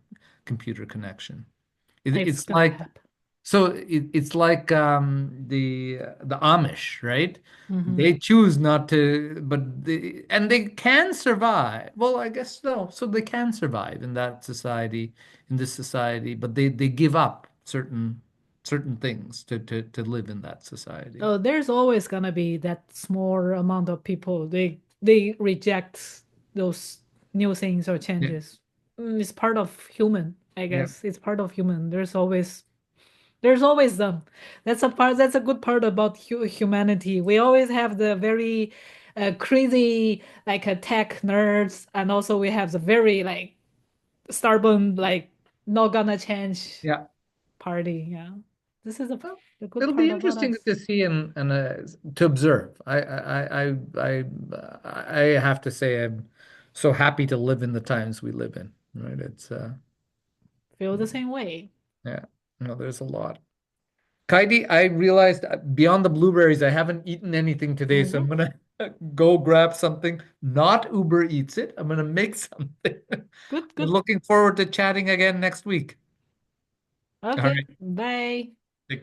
computer connection. It's It's gonna like happen. it's like the Amish, right? Hmm. They choose not to, but they can survive. Well, I guess no. So they can survive in that society, in this society, but they give up certain things to live in that society. So there's always gonna be that small amount of people they reject those new things or Yeah, changes. It's part of human, I yeah, guess. It's part of human. There's always them. That's a part. That's a good part about humanity. We always have the very crazy like tech nerds, and also we have the very like stubborn like not gonna change yeah. party. Yeah, this is Well, the good it'll be part about interesting us. to see and to observe. I have to say I'm so happy to live in the times we live in. Right? It's Feel the same way. yeah. No, there's a lot. Kaidi, I realized beyond the blueberries, I haven't eaten anything today, so I'm Hmm. gonna go grab something. Not Uber Eats it. I'm gonna make something. Good, But good. looking forward to chatting again next week. All Okay, right. bye.